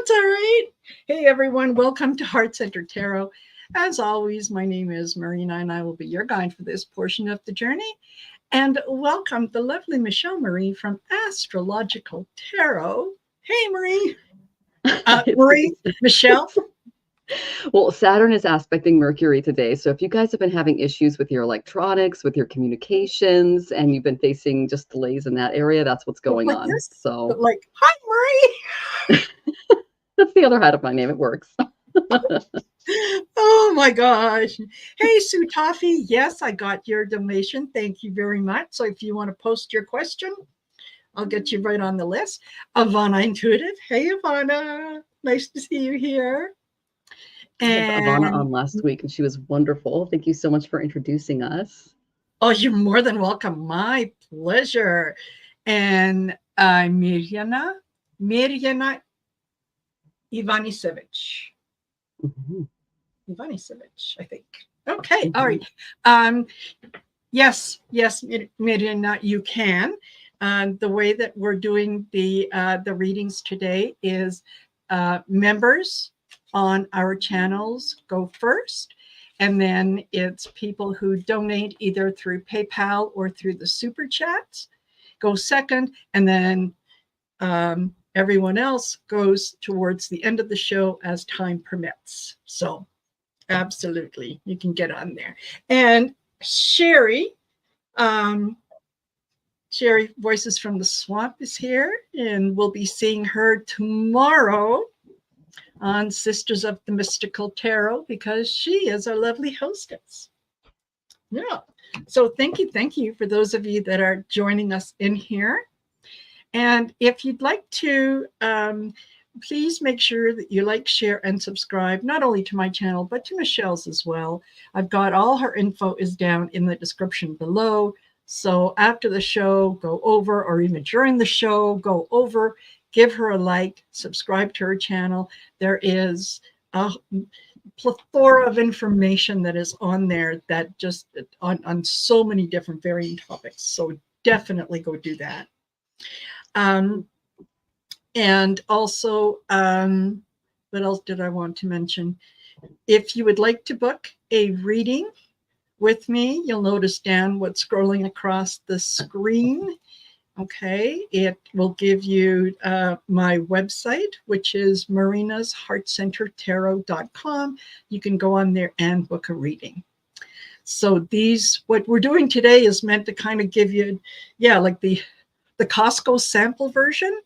That's all right. Hey, everyone. Welcome to Heart Center Tarot. As always, my name is Marina, and I will be your guide for this portion of the journey. And welcome the lovely Michelle Marie from Astrological Tarot. Hey, Marie. Marie, Michelle. Well, Saturn is aspecting Mercury today. So if you guys have been having issues with your electronics, with your communications, and you've been facing just delays in that area, that's what's going on. This, so hi, Marie. That's the other half of my name. It works. Oh my gosh. Hey, Sue Toffee. Yes, I got your donation. Thank you very much. So if you want to post your question, I'll get you right on the list. Ivana Intuitive. Hey, Ivana. Nice to see you here. And I had Ivana on last week, and she was wonderful. Thank you so much for introducing us. Oh, you're more than welcome. My pleasure. And Mirjana Ivanisevic. Mm-hmm. Ivanisevic, I think. Okay, mm-hmm. All right. Yes, Mirjana, you can. The way that we're doing the readings today is members on our channels go first, and then it's people who donate either through PayPal or through the super chats go second, and then everyone else goes towards the end of the show as time permits. So absolutely, you can get on there. And Sherry, Sherry Voices from the Swamp is here, and we'll be seeing her tomorrow on Sisters of the Mystical Tarot, because she is our lovely hostess. Yeah. So thank you for those of you that are joining us in here. And if you'd like to, please make sure that you like, share, and subscribe, not only to my channel, but to Michelle's as well. I've got all her info is down in the description below. So after the show, go over, or even during the show, go over, give her a like, subscribe to her channel. There is a plethora of information that is on there that just on so many different varying topics. So definitely go do that. And also, what else did I want to mention? If you would like to book a reading with me, you'll notice down what's scrolling across the screen. Okay, it will give you my website, which is marinasheartcentertarot.com. You can go on there and book a reading. So what we're doing today is meant to kind of give you, like the Costco sample version,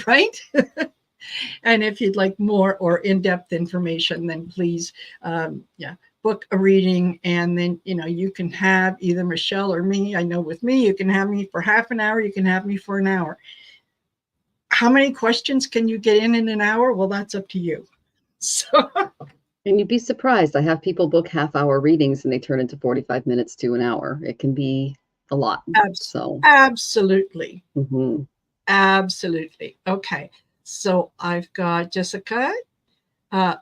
right? And if you'd like more or in-depth information, then please, book a reading, and then you can have either Michelle or me. I know with me, you can have me for half an hour, you can have me for an hour. How many questions can you get in an hour? Well, that's up to you. So, and you'd be surprised. I have people book half-hour readings, and they turn into 45 minutes to an hour. It can be a lot. Absolutely. Mm-hmm. Absolutely. Okay. So I've got Jessica.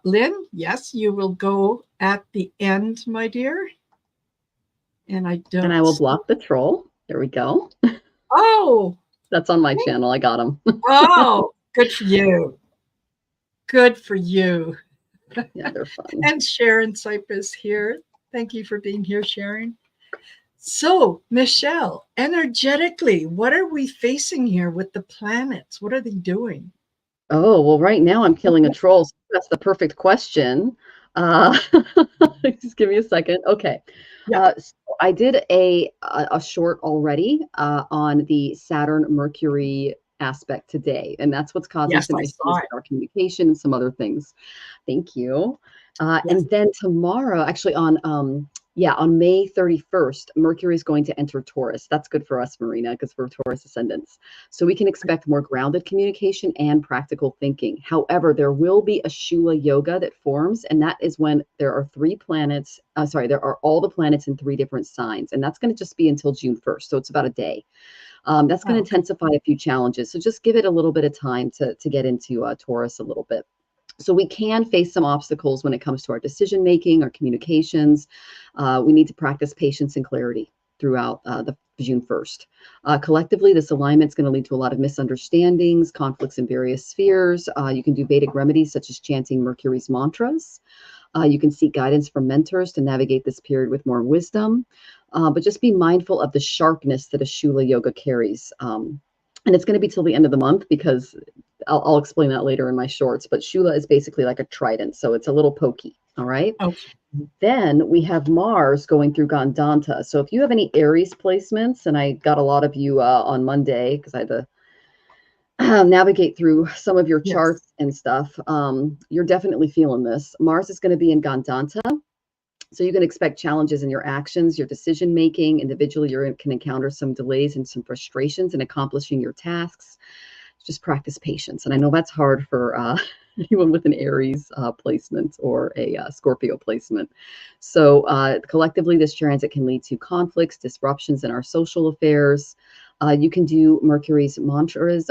Lynn, yes, you will go at the end, my dear. And I will block the troll. There we go. Oh, that's on my channel. I got him. Oh, good for you. Good for you. Yeah, they're fun. And Sharon Cypress here. Thank you for being here, Sharon. So, Michelle, energetically, what are we facing here with the planets? What are they doing? Oh, well, right now I'm killing a troll. So that's the perfect question. Just give me a second. Okay. Yeah. So I did a short already on the Saturn-Mercury aspect today, and that's what's causing some issues with our communication and some other things. Thank you. And then tomorrow, actually on May 31st, Mercury is going to enter Taurus. That's good for us, Marina, because we're Taurus ascendants. So we can expect more grounded communication and practical thinking. However, there will be a Shula Yoga that forms, and that is when there are there are all the planets in 3 different signs, and that's going to just be until June 1st. So it's about a day. That's going to intensify a few challenges. So just give it a little bit of time to get into Taurus a little bit. So we can face some obstacles when it comes to our decision making, our communications. We need to practice patience and clarity throughout the June 1st. Collectively, this alignment is going to lead to a lot of misunderstandings, conflicts in various spheres. You can do Vedic remedies such as chanting Mercury's mantras. You can seek guidance from mentors to navigate this period with more wisdom. But just be mindful of the sharpness that a Shula yoga carries. And it's going to be till the end of the month, because I'll explain that later in my shorts. But Shula is basically like a trident, so it's a little pokey. All right. Okay. Then we have Mars going through Gandanta. So if you have any Aries placements, and I got a lot of you on Monday because I had to navigate through some of your charts and stuff, you're definitely feeling this. Mars is going to be in Gandanta. So you can expect challenges in your actions, your decision making. Individually, you can encounter some delays and some frustrations in accomplishing your tasks. Just practice patience. And I know that's hard for anyone with an Aries placement or a Scorpio placement. So collectively, this transit can lead to conflicts, disruptions in our social affairs. You can do Mars's mantras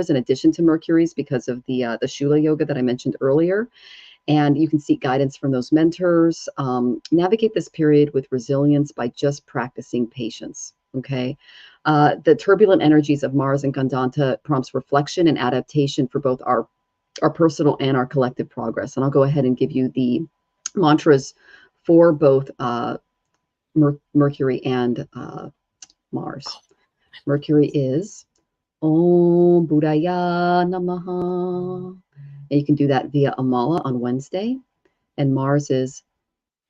in addition to Mercury's, because of the Shula yoga that I mentioned earlier. And you can seek guidance from those mentors. Navigate this period with resilience by just practicing patience. Okay. The turbulent energies of Mars and Gandanta prompts reflection and adaptation for both our personal and our collective progress. And I'll go ahead and give you the mantras for both Mercury and Mars. Mercury is Om Buddhaya Namaha. And you can do that via Amala on Wednesday. And Mars is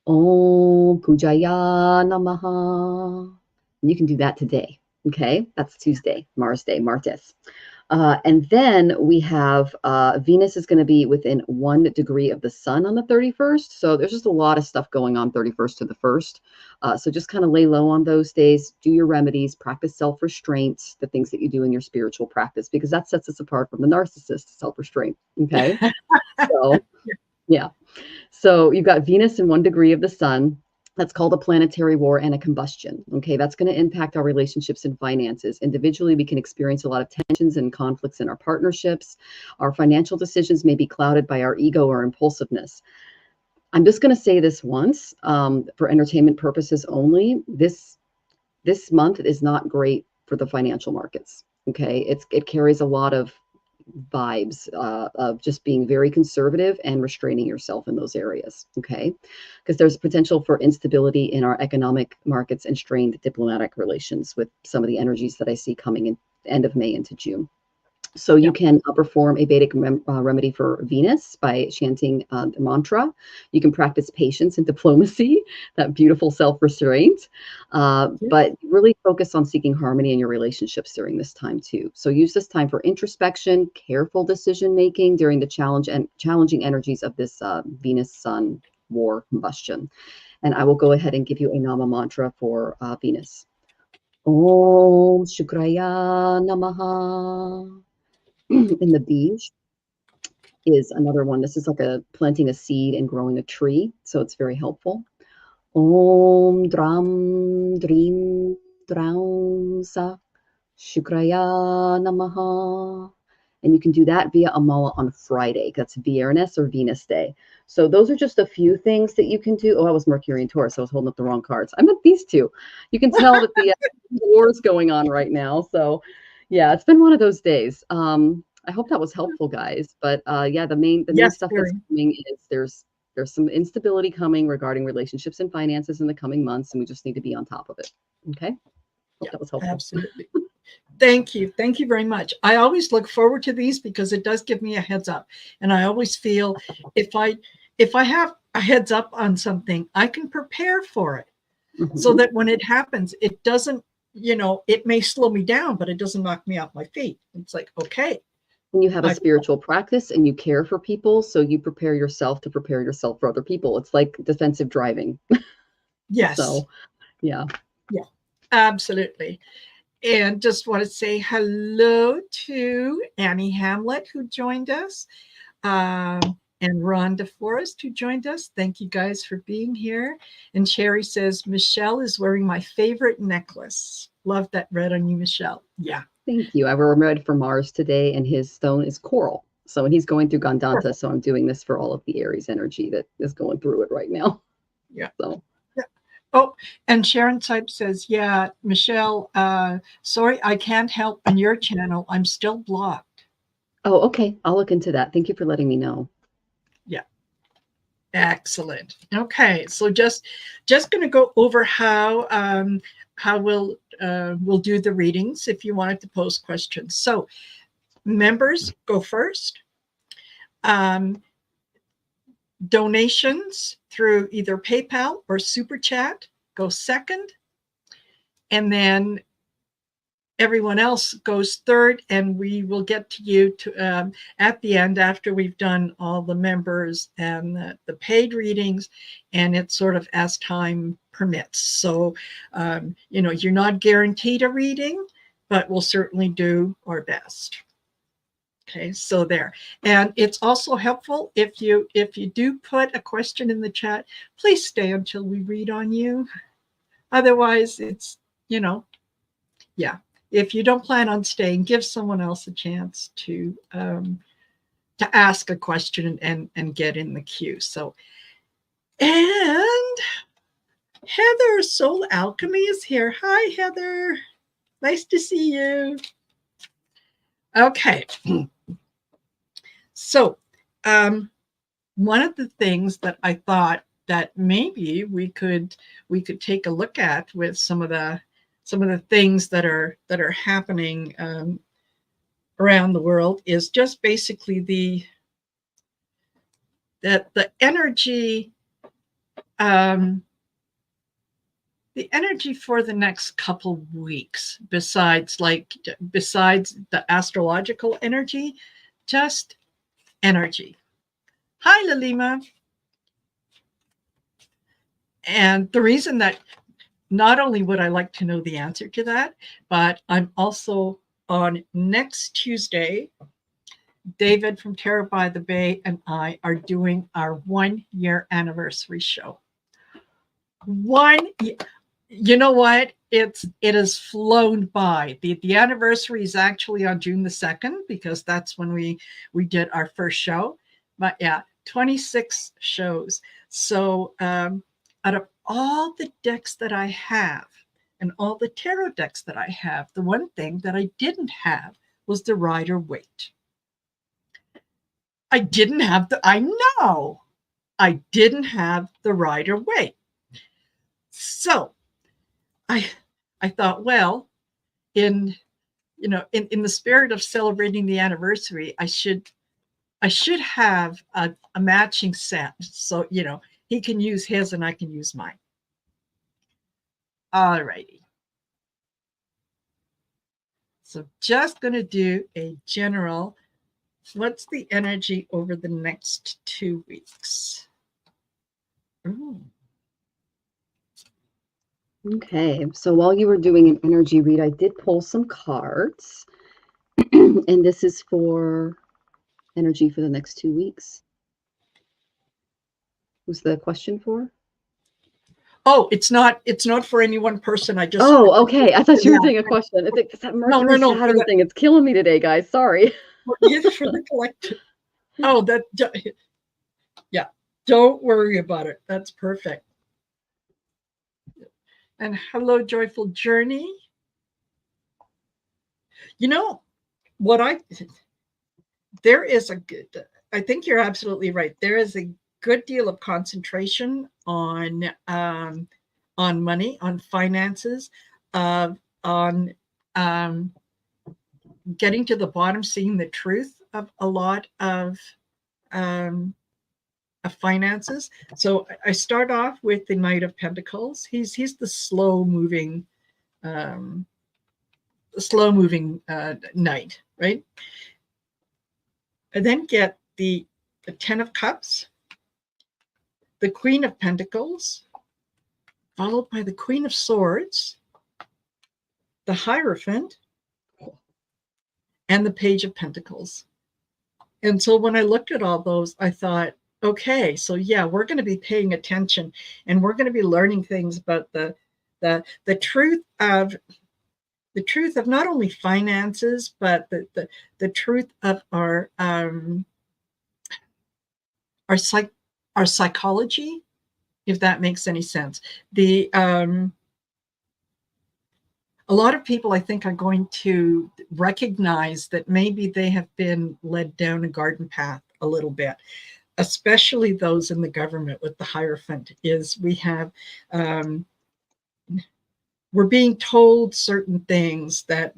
Om Pujaya Namaha. And you can do that today. Okay, that's Tuesday, Mars Day, Martes. And then we have Venus is going to be within 1 degree of the sun on the 31st. So there's just a lot of stuff going on 31st to the 1st. So just kind of lay low on those days, do your remedies, practice self-restraint, the things that you do in your spiritual practice, because that sets us apart from the narcissist, self-restraint. Okay. So yeah. So you've got Venus in 1 degree of the sun. That's called a planetary war and a combustion. Okay, that's going to impact our relationships and finances. Individually, we can experience a lot of tensions and conflicts in our partnerships. Our financial decisions may be clouded by our ego or impulsiveness. I'm just going to say this once for entertainment purposes only. This month is not great for the financial markets. Okay, it carries a lot of vibes of just being very conservative and restraining yourself in those areas. Okay, because there's potential for instability in our economic markets and strained diplomatic relations with some of the energies that I see coming in end of May into June. So you can perform a Vedic remedy for Venus by chanting the mantra. You can practice patience and diplomacy, that beautiful self-restraint, but really focus on seeking harmony in your relationships during this time too. So use this time for introspection, careful decision-making during the challenging energies of this Venus-Sun war combustion. And I will go ahead and give you a Nama mantra for Venus. Om Shukraya Namaha. In the beige is another one. This is like planting a seed and growing a tree. So it's very helpful. Om Dram Dream Draum Sa Shukraya Namaha. And you can do that via Amala on Friday. That's Viernes or Venus Day. So those are just a few things that you can do. Oh, I was Mercury and Taurus. I was holding up the wrong cards. I meant these two. You can tell that the war is going on right now. So yeah, it's been one of those days. I hope that was helpful, guys. But yeah, the main stuff that's coming is there's some instability coming regarding relationships and finances in the coming months, and we just need to be on top of it. Okay. Hope that was helpful. Absolutely. Thank you. Thank you very much. I always look forward to these because it does give me a heads up. And I always feel if I have a heads up on something, I can prepare for it so that when it happens, it doesn't, it may slow me down, but it doesn't knock me off my feet. It's like, okay. And you have a spiritual practice and you care for people. So you prepare yourself to prepare yourself for other people. It's like defensive driving. Yes. So, yeah. Yeah, absolutely. And just want to say hello to Annie Hamlet, who joined us, and Rhonda Forrest, who joined us. Thank you guys for being here. And Sherry says, Michelle is wearing my favorite necklace. Love that red on you, Michelle. Yeah. Thank you. I wore red for Mars today, and his stone is coral. So, and he's going through Gandanta. So I'm doing this for all of the Aries energy that is going through it right now. Yeah. So. Yeah. Oh, and Sharon Type says, yeah, Michelle, sorry, I can't help on your channel. I'm still blocked. Oh, okay. I'll look into that. Thank you for letting me know. Yeah. Excellent. Okay, so just going to go over how we'll do the readings if you wanted to post questions. So members go first. Donations through either PayPal or Super Chat go second, and then everyone else goes third, and we will get to you at the end after we've done all the members and the paid readings, and it's sort of as time permits. So, you're not guaranteed a reading, but we'll certainly do our best. Okay, so there. And it's also helpful if you do put a question in the chat, please stay until we read on you. Otherwise, it's, yeah. If you don't plan on staying, give someone else a chance to ask a question and get in the queue. So, and Heather Soul Alchemy is here. Hi, Heather. Nice to see you. Okay. So, one of the things that I thought that maybe we could take a look at with some of the things that are happening around the world is just basically the energy, the energy for the next couple weeks, besides the astrological energy, just energy. Hi, Lalima. And the reason that not only would I like to know the answer to that, but I'm also on next Tuesday, David from Tarot by the Bay and I are doing our 1 year anniversary show. You know what? It has flown by. The anniversary is actually on June the 2nd, because that's when we did our first show. But yeah, 26 shows. So out of all the decks that I have and all the tarot decks that I have, the one thing that I didn't have was the Rider-Waite. I didn't have I didn't have the Rider-Waite. So I thought, well, in the spirit of celebrating the anniversary, I should have a matching set. So, he can use his and I can use mine. All righty. So just going to do a general, what's the energy over the next 2 weeks? Ooh. Okay, so while you were doing an energy read, I did pull some cards, and this is for energy for the next 2 weeks. Who's the question for? Oh, it's not for any one person. I just. Oh, okay. I thought you were saying a question. I think it's that Mercury Saturn thing. It's killing me today, guys. Sorry. For the collective. Oh, yeah. Don't worry about it. That's perfect. And hello, Joyful Journey. There is I think you're absolutely right. There is a good deal of concentration on money, on finances, on getting to the bottom, seeing the truth of a lot of finances. So I start off with the Knight of Pentacles. He's the slow moving knight, right? I then get the Ten of Cups, the Queen of Pentacles, followed by the Queen of Swords, the Hierophant, and the Page of Pentacles. And so when I looked at all those, I thought, okay, so yeah, we're going to be paying attention, and we're going to be learning things about the truth of not only finances, but the truth of our psychology if that makes any sense. The a lot of people, I think, are going to recognize that maybe they have been led down a garden path a little bit, especially those in the government with the Hierophant. Is we have we're being told certain things that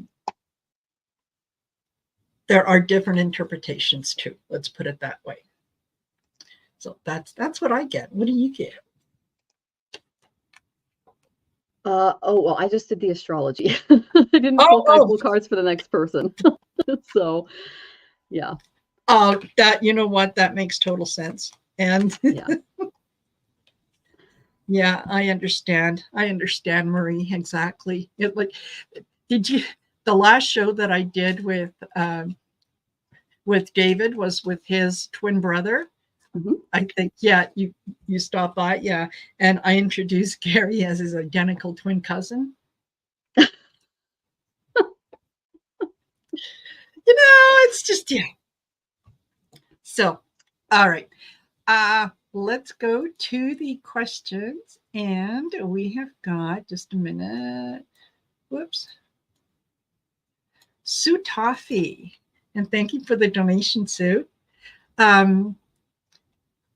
there are different interpretations to. Let's put it that way. So that's what I get. What do you get? Oh, well, I just did the astrology. I didn't pull cards for the next person. So, yeah. That, you know what, that makes total sense. And yeah. Yeah, I understand, Marie, exactly. It, like, did you, the last show that I did with David was with his twin brother. Mm-hmm. I think, yeah, you stopped by, yeah, and I introduced Gary as his identical twin cousin. You know, it's just, yeah. So, all right. Let's go to the questions. And we have got, just a minute. Whoops. Sue Toffee. And thank you for the donation, Sue.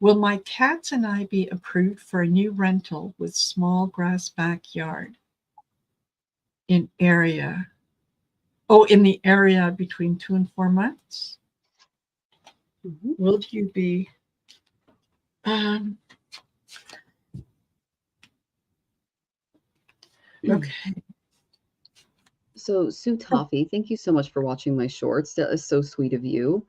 Will my cats and I be approved for a new rental with small grass backyard in area? Oh, in the area between 2 and 4 months? Mm-hmm. Will you be okay. So Sue Toffee, thank you so much for watching my shorts. That is so sweet of you.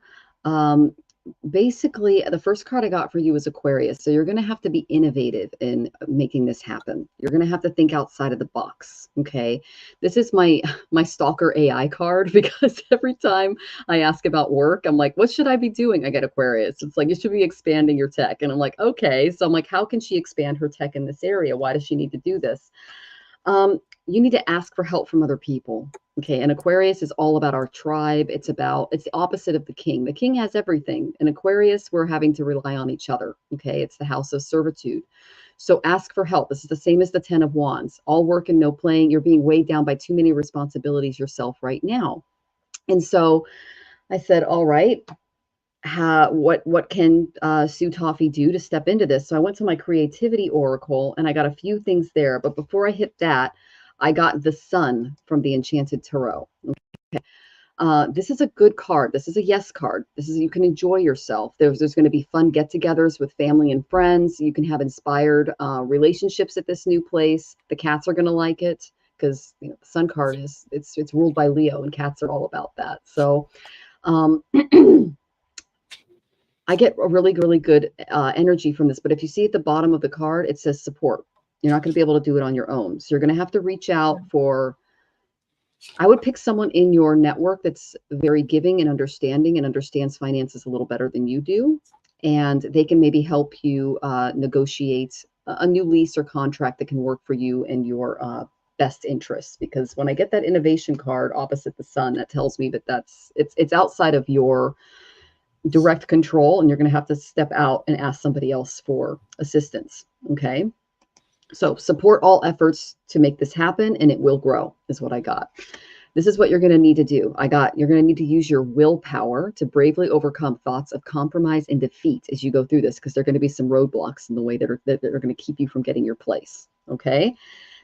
Basically, the first card I got for you was Aquarius. So you're going to have to be innovative in making this happen. You're going to have to think outside of the box. Okay. This is my stalker AI card, because every time I ask about work, I'm like, what should I be doing? I get Aquarius. It's like, you should be expanding your tech. And I'm like, okay. So I'm like, how can she expand her tech in this area? Why does she need to do this? You need to ask for help from other people. Okay. And Aquarius is all about our tribe. It's the opposite of the king. The king has everything. In Aquarius, we're having to rely on each other. Okay. It's the house of servitude. So ask for help. This is the same as the 10 of Wands. All work and no playing. You're being weighed down by too many responsibilities yourself right now. And so I said, all right, what can Sue Toffee do to step into this? So I went to my creativity oracle and I got a few things there. But before I hit that, I got the Sun from the Enchanted Tarot. Okay. This is a good card. This is a yes card. This is, you can enjoy yourself. There's going to be fun get-togethers with family and friends. You can have inspired relationships at this new place. The cats are going to like it, because the Sun card it's ruled by Leo, and cats are all about that. So I get a really, really good energy from this. But if you see at the bottom of the card, it says support. You're not going to be able to do it on your own. So you're going to have to reach out for, I would pick someone in your network that's very giving and understanding and understands finances a little better than you do. And they can maybe help you negotiate a new lease or contract that can work for you and your best interests. Because when I get that innovation card opposite the Sun, that tells me that it's outside of your direct control, and you're going to have to step out and ask somebody else for assistance. Okay. So support all efforts to make this happen, and it will grow, is what I got. This is what you're going to need to do. You're going to need to use your willpower to bravely overcome thoughts of compromise and defeat as you go through this, because there are going to be some roadblocks in the way that are going to keep you from getting your place. Okay.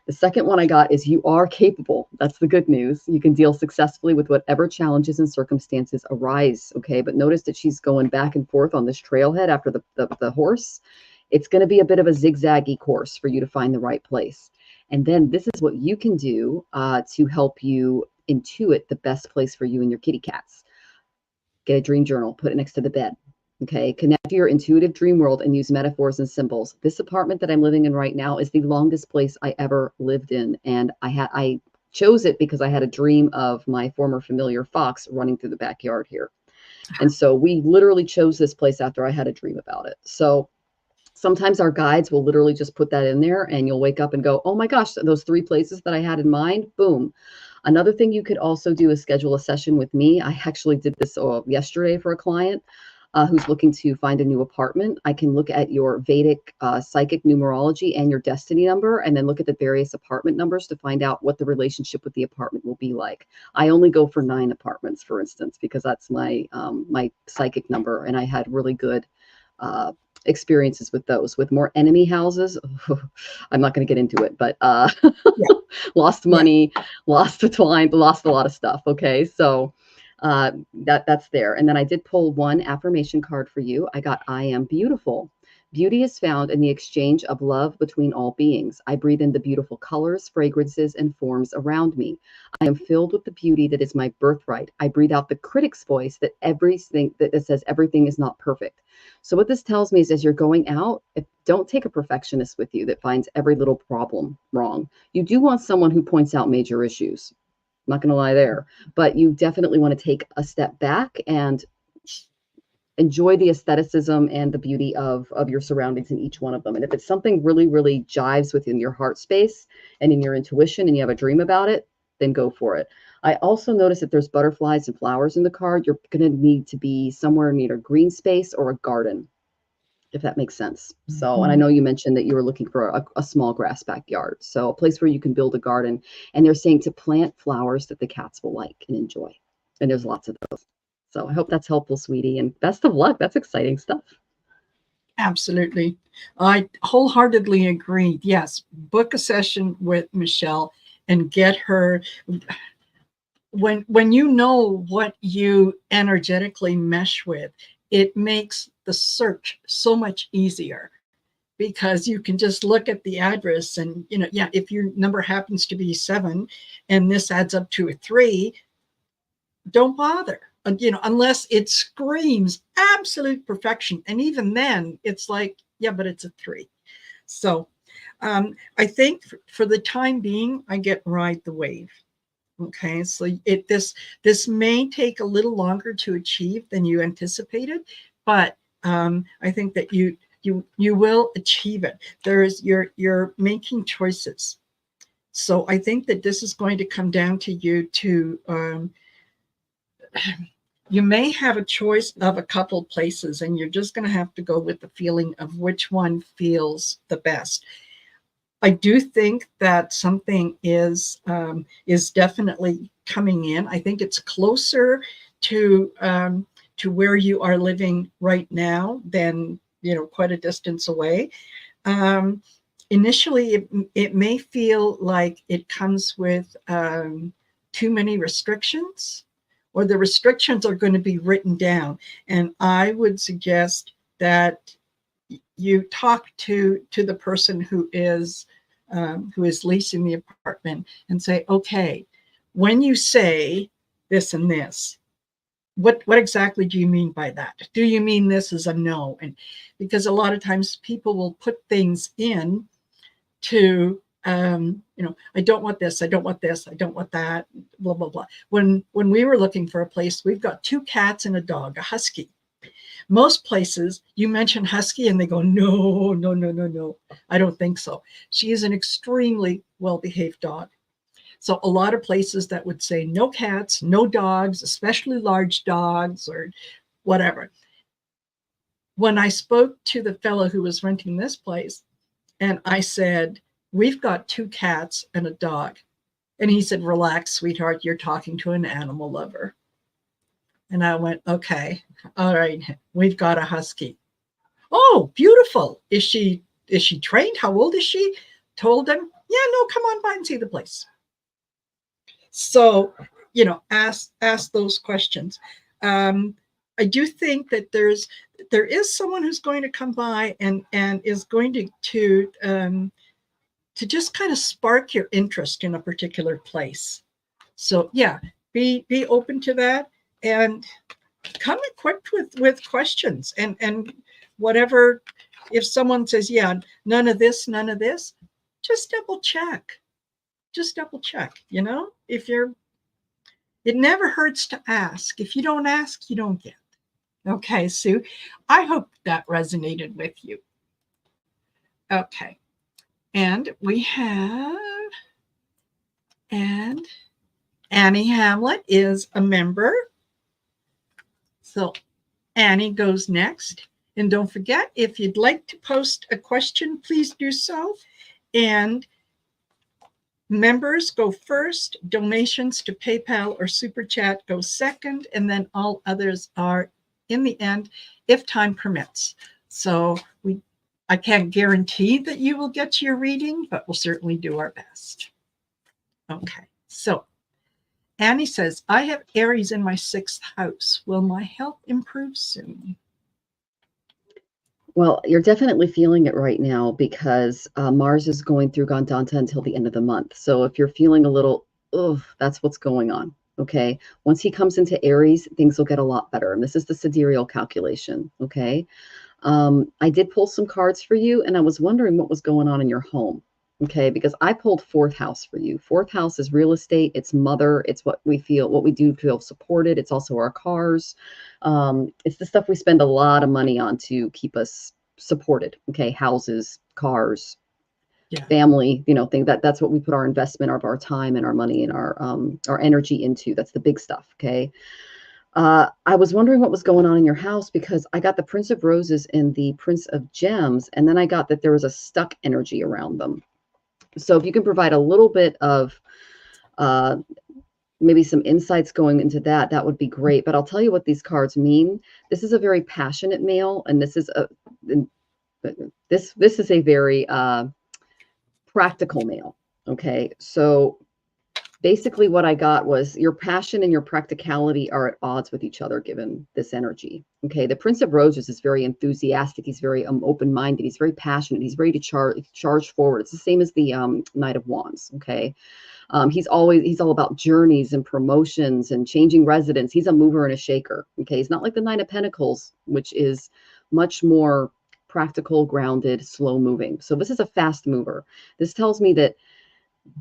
The second one I got is you are capable. That's the good news. You can deal successfully with whatever challenges and circumstances arise. Okay. But notice that she's going back and forth on this trailhead after the horse. It's going to be a bit of a zigzaggy course for you to find the right place. And then this is what you can do to help you intuit the best place for you and your kitty cats. Get a dream journal, put it next to the bed. Okay, connect to your intuitive dream world and use metaphors and symbols. This apartment that I'm living in right now is the longest place I ever lived in. And I chose it because I had a dream of my former familiar fox running through the backyard here. And so we literally chose this place after I had a dream about it. So sometimes our guides will literally just put that in there, and you'll wake up and go, oh my gosh, those 3 places that I had in mind, boom. Another thing you could also do is schedule a session with me. I actually did this yesterday for a client. who's looking to find a new apartment, I can look at your Vedic psychic numerology and your destiny number, and then look at the various apartment numbers to find out what the relationship with the apartment will be like. I only go for 9 apartments, for instance, because that's my my psychic number, and I had really good experiences with those. With more enemy houses, I'm not going to get into it, but Yeah. lost money, lost the time, lost a lot of stuff. Okay, so that's there. And then I did pull one affirmation card for you. I got, I am beautiful. Beauty is found in the exchange of love between all beings. I breathe in the beautiful colors, fragrances, and forms around me. I am filled with the beauty that is my birthright. I breathe out the critic's voice that everything that says everything is not perfect. So what this tells me is, as you're going out, don't take a perfectionist with you that finds every little problem wrong. You do want someone who points out major issues. I'm not going to lie there, but you definitely want to take a step back and enjoy the aestheticism and the beauty of your surroundings in each one of them. And if it's something really, really jives within your heart space and in your intuition, and you have a dream about it, then go for it. I also noticed that there's butterflies and flowers in the card. You're going to need to be somewhere near a green space or a garden, if that makes sense. So, and I know you mentioned that you were looking for a small grass backyard. So a place where you can build a garden. And they're saying to plant flowers that the cats will like and enjoy. And there's lots of those. So I hope that's helpful, sweetie. And best of luck. That's exciting stuff. Absolutely. I wholeheartedly agree. Yes, book a session with Michelle and get her. When you know what you energetically mesh with, it makes the search so much easier, because you can just look at the address and, yeah, if your number happens to be 7 and this adds up to a 3, don't bother. Unless it screams absolute perfection. And even then it's like, yeah, but it's a 3. So I think for the time being, I get ride the wave. Okay, so this may take a little longer to achieve than you anticipated, but I think that you will achieve it. You're making choices. So I think that this is going to come down to you to you may have a choice of a couple places, and you're just going to have to go with the feeling of which one feels the best. I do think that something is definitely coming in. I think it's closer to where you are living right now than, quite a distance away. Initially, it may feel like it comes with too many restrictions, or the restrictions are going to be written down. And I would suggest that you talk to the person who is leasing the apartment and say, okay, when you say this and this, what exactly do you mean by that? Do you mean this is a no? And because a lot of times people will put things in to I don't want this, I don't want this, I don't want that, blah blah blah. When we were looking for a place, we've got 2 cats and a dog, a husky. Most places you mention husky and they go, no, no, no, no, no, I don't think so. She is an extremely well-behaved dog. So a lot of places that would say no cats, no dogs, especially large dogs or whatever. When I spoke to the fellow who was renting this place, and I said, we've got 2 cats and a dog. And he said, relax, sweetheart, you're talking to an animal lover. And I went, okay, all right, we've got a husky. Oh, beautiful. Is she trained? How old is she? Told him, yeah, no, come on by and see the place. So, ask those questions. I do think that there is someone who's going to come by and is going to just kind of spark your interest in a particular place. So yeah, be open to that, and come equipped with questions and whatever. If someone says, yeah, none of this, just double check. It never hurts to ask. If you don't ask, you don't get. Okay, Sue, I hope that resonated with you. Okay, and we have, and Annie Hamlet is a member. So Annie goes next. And don't forget, if you'd like to post a question, please do so. And members go first, donations to PayPal or Super Chat go second, and then all others are in the end, if time permits. So I can't guarantee that you will get to your reading, but we'll certainly do our best. Okay, so Annie says, I have Aries in my 6th house. Will my health improve soon? Well, you're definitely feeling it right now because Mars is going through Gandanta until the end of the month. So if you're feeling a little, that's what's going on. Okay. Once he comes into Aries, things will get a lot better. And this is the sidereal calculation. Okay. I did pull some cards for you, and I was wondering what was going on in your home. Okay, because I pulled 4th house for you. 4th house is real estate. It's mother. It's what we feel, what we do feel supported. It's also our cars. It's the stuff we spend a lot of money on to keep us supported. Okay, houses, cars, family. You know, that's what we put our investment of our time and our money and our energy into. That's the big stuff. Okay. I was wondering what was going on in your house because I got the Prince of Roses and the Prince of Gems, and then I got that there was a stuck energy around them. So if you can provide a little bit of maybe some insights going into that, that would be great. But I'll tell you what these cards mean. This is a very passionate male, and this is a very practical male. Okay, so basically what I got was your passion and your practicality are at odds with each other given this energy. Okay, the Prince of Roses is very enthusiastic. He's very open-minded. He's very passionate. He's ready to charge forward. It's the same as the Knight of Wands. Okay, he's all about journeys and promotions and changing residence. He's a mover and a shaker. Okay, he's not like the Nine of Pentacles, which is much more practical, grounded, slow moving. So this is a fast mover. This tells me that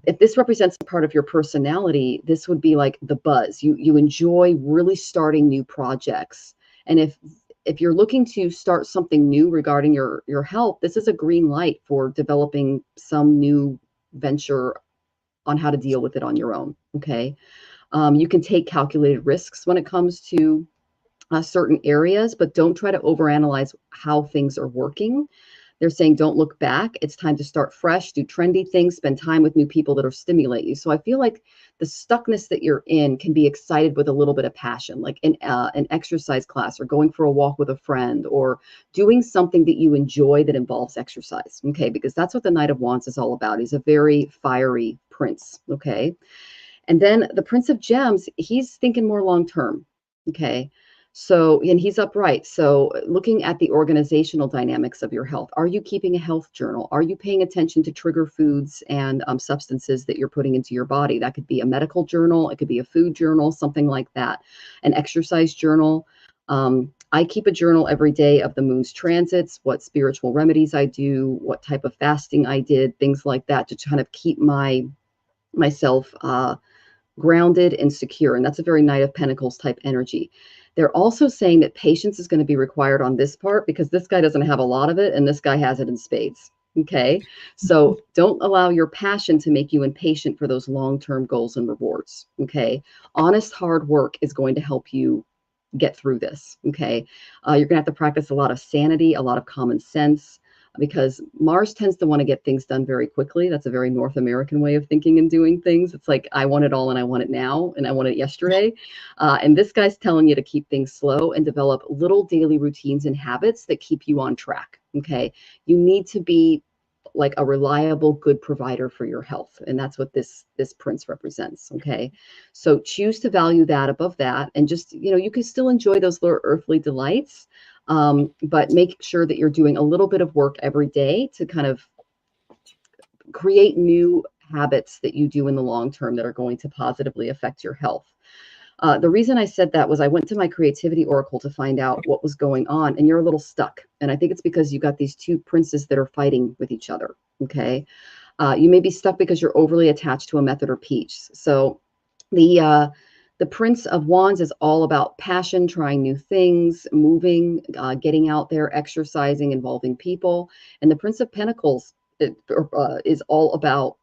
if this represents a part of your personality, this would be like the buzz. You enjoy really starting new projects. And if you're looking to start something new regarding your health, this is a green light for developing some new venture on how to deal with it on your own. Okay. You can take calculated risks when it comes to certain areas, but don't try to overanalyze how things are working. They're saying, don't look back. It's time to start fresh, do trendy things, spend time with new people that'll stimulate you. So I feel like the stuckness that you're in can be excited with a little bit of passion, like an exercise class or going for a walk with a friend or doing something that you enjoy that involves exercise. Okay, because that's what the Knight of Wands is all about. He's a very fiery prince. Okay. And then the Prince of Gems, he's thinking more long term. Okay. So, and he's upright. So looking at the organizational dynamics of your health, are you keeping a health journal? Are you paying attention to trigger foods and substances that you're putting into your body? That could be a medical journal. It could be a food journal, something like that. An exercise journal. I keep a journal every day of the moon's transits, what spiritual remedies I do, what type of fasting I did, things like that to kind of keep myself grounded and secure. And that's a very Knight of Pentacles type energy. They're also saying that patience is going to be required on this part because this guy doesn't have a lot of it and this guy has it in spades. Okay. So don't allow your passion to make you impatient for those long-term goals and rewards. Okay. Honest, hard work is going to help you get through this. Okay. You're going to have to practice a lot of sanity, a lot of common sense, because Mars tends to want to get things done very quickly. That's a very North American way of thinking and doing things. It's like, I want it all and I want it now and I want it yesterday. And this guy's telling you to keep things slow and develop little daily routines and habits that keep you on track. Okay. You need to be like a reliable, good provider for your health. And that's what this prince represents. Okay. So choose to value that above that. And just, you can still enjoy those little earthly delights. But make sure that you're doing a little bit of work every day to kind of create new habits that you do in the long term that are going to positively affect your health. The reason I said that was I went to my creativity oracle to find out what was going on, and you're a little stuck. And I think it's because you got these two princes that are fighting with each other. Okay. You may be stuck because you're overly attached to a method or piece. So the Prince of Wands is all about passion, trying new things, moving, getting out there, exercising, involving people. And the Prince of Pentacles is all about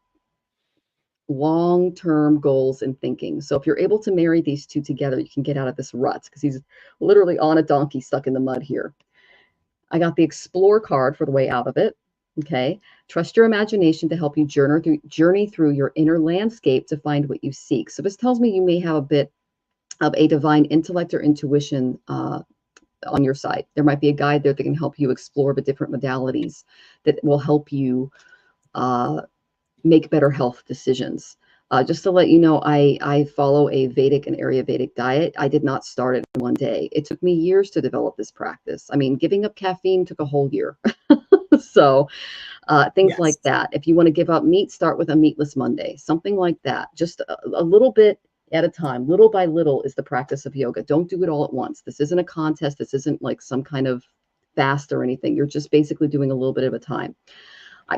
long-term goals and thinking. So if you're able to marry these two together, you can get out of this rut, because he's literally on a donkey stuck in the mud here. I got the Explore card for the way out of it. Okay. Trust your imagination to help you journey through your inner landscape to find what you seek. So this tells me you may have a bit of a divine intellect or intuition on your side. There might be a guide there that can help you explore the different modalities that will help you make better health decisions. Just to let you know, I follow a Vedic and Ayurvedic diet. I did not start it in one day. It took me years to develop this practice. I mean, giving up caffeine took a whole year. So things like that. If you want to give up meat, start with a meatless Monday, something like that. Just a little bit at a time, little by little is the practice of yoga. Don't do it all at once. This isn't a contest. This isn't like some kind of fast or anything. You're just basically doing a little bit at a time.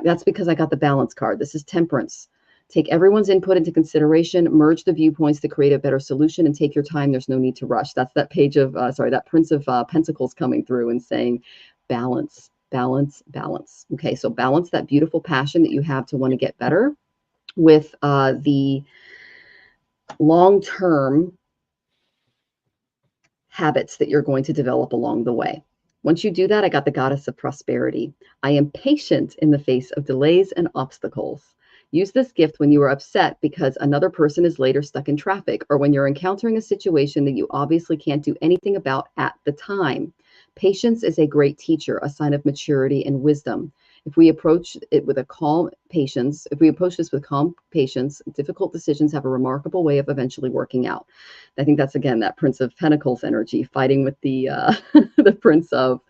That's because I got the balance card. This is temperance. Take everyone's input into consideration, merge the viewpoints to create a better solution, and take your time. There's no need to rush. That's that page of, that Prince of Pentacles coming through and saying, balance, balance, balance. Okay, so balance that beautiful passion that you have to want to get better with the long-term habits that you're going to develop along the way. Once you do that, I got the Goddess of Prosperity. I am patient in the face of delays and obstacles. Use this gift when you are upset because another person is late or stuck in traffic, or when you're encountering a situation that you obviously can't do anything about at the time. Patience is a great teacher, a sign of maturity and wisdom. If we approach it with a calm patience, if we approach this with calm patience, difficult decisions have a remarkable way of eventually working out. I think that's, again, that Prince of Pentacles energy fighting with the the Prince of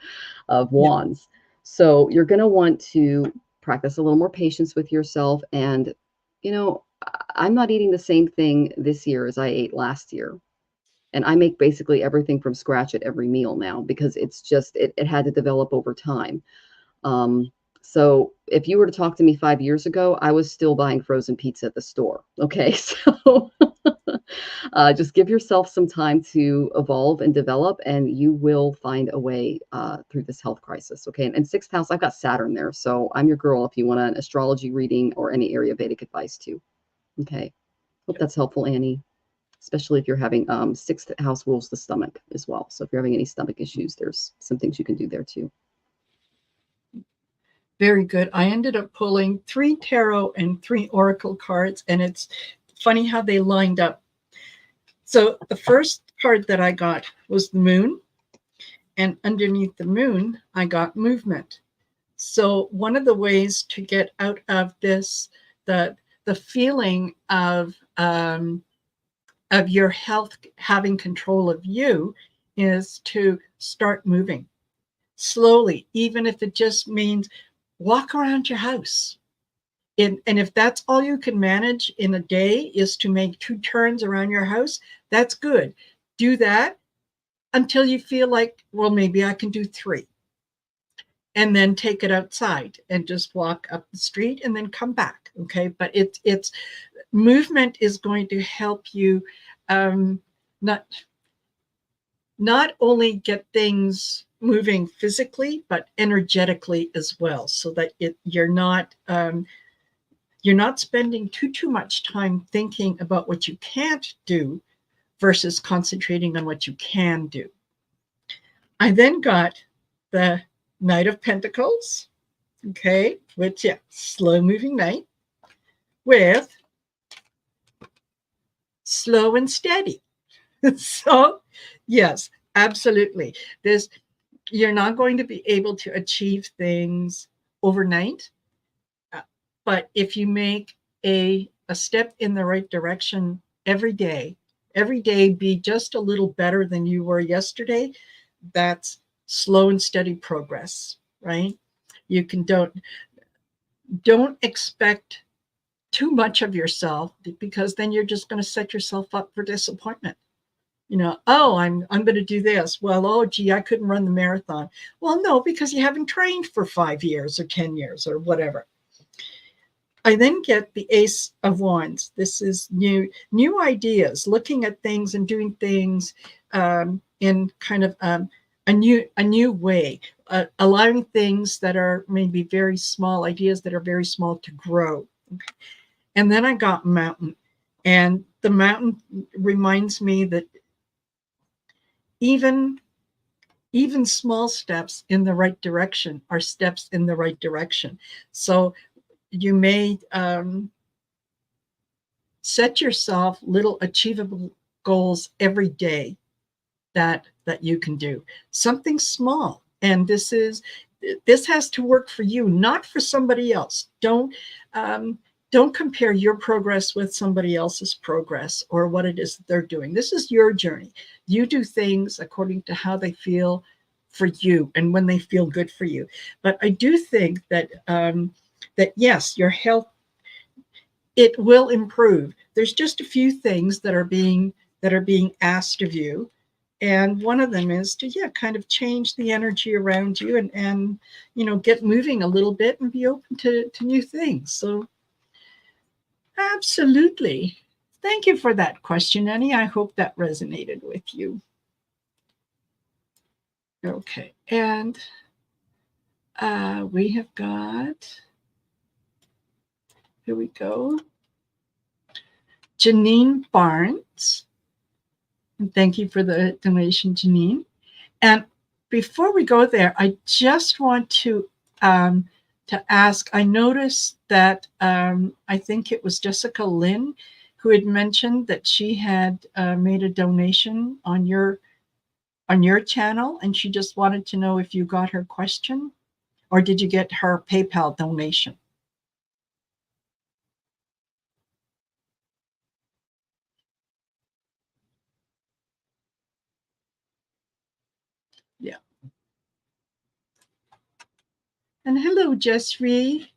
Wands. So you're going to want to practice a little more patience with yourself. And, I'm not eating the same thing this year as I ate last year. And I make basically everything from scratch at every meal now, because it's just, it had to develop over time. So if you were to talk to me 5 years ago, I was still buying frozen pizza at the store. Okay. So just give yourself some time to evolve and develop, and you will find a way through this health crisis. Okay. And sixth house, I've got Saturn there. So I'm your girl if you want an astrology reading or any area Vedic advice too. Okay. Hope that's helpful, Annie, especially if you're having sixth house rules the stomach as well. So if you're having any stomach issues, there's some things you can do there too. Very good. I ended up pulling 3 tarot and 3 oracle cards, and it's funny how they lined up. So the first card that I got was the moon, and underneath the moon, I got movement. So one of the ways to get out of this, the feeling of your health having control of you, is to start moving slowly, even if it just means walk around your house. And if that's all you can manage in a day is to make 2 turns around your house, that's good. Do that until you feel like, well, maybe I can do 3. And then take it outside and just walk up the street and then come back. Okay. But it's movement is going to help you not only get things moving physically, but energetically as well, so that you're not spending too much time thinking about what you can't do versus concentrating on what you can do. I then got the Knight of Pentacles, okay, which, slow moving knight with slow and steady. So, yes, absolutely. You're not going to be able to achieve things overnight, but if you make a step in the right direction every day be just a little better than you were yesterday, that's slow and steady progress, right? You can don't expect too much of yourself, because then you're just going to set yourself up for disappointment. Oh, I'm going to do this. Well, oh, gee, I couldn't run the marathon. Well, no, because you haven't trained for 5 years or 10 years or whatever. I then get the Ace of Wands. This is new ideas, looking at things and doing things in kind of a new way, allowing things that are maybe very small, ideas that are very small, to grow. Okay. And then I got mountain. And the mountain reminds me that even small steps in the right direction are steps in the right direction. So you may set yourself little achievable goals every day that you can do. Something small. And this has to work for you, not for somebody else. Don't compare your progress with somebody else's progress or what it is that they're doing. This is your journey. You do things according to how they feel for you and when they feel good for you. But I do think that that yes, your health, it will improve. There's just a few things that are being asked of you. And one of them is to, kind of change the energy around you and get moving a little bit and be open to new things. So absolutely. Thank you for that question, Annie. I hope that resonated with you. Okay. And we have got, here we go, Janine Barnes. And thank you for the donation, Janine. And before we go there, I just want to ask, I noticed that I think it was Jessica Lynn who had mentioned that she had made a donation on your channel, and she just wanted to know if you got her question, or did you get her PayPal donation? Yeah. And hello, Jessree,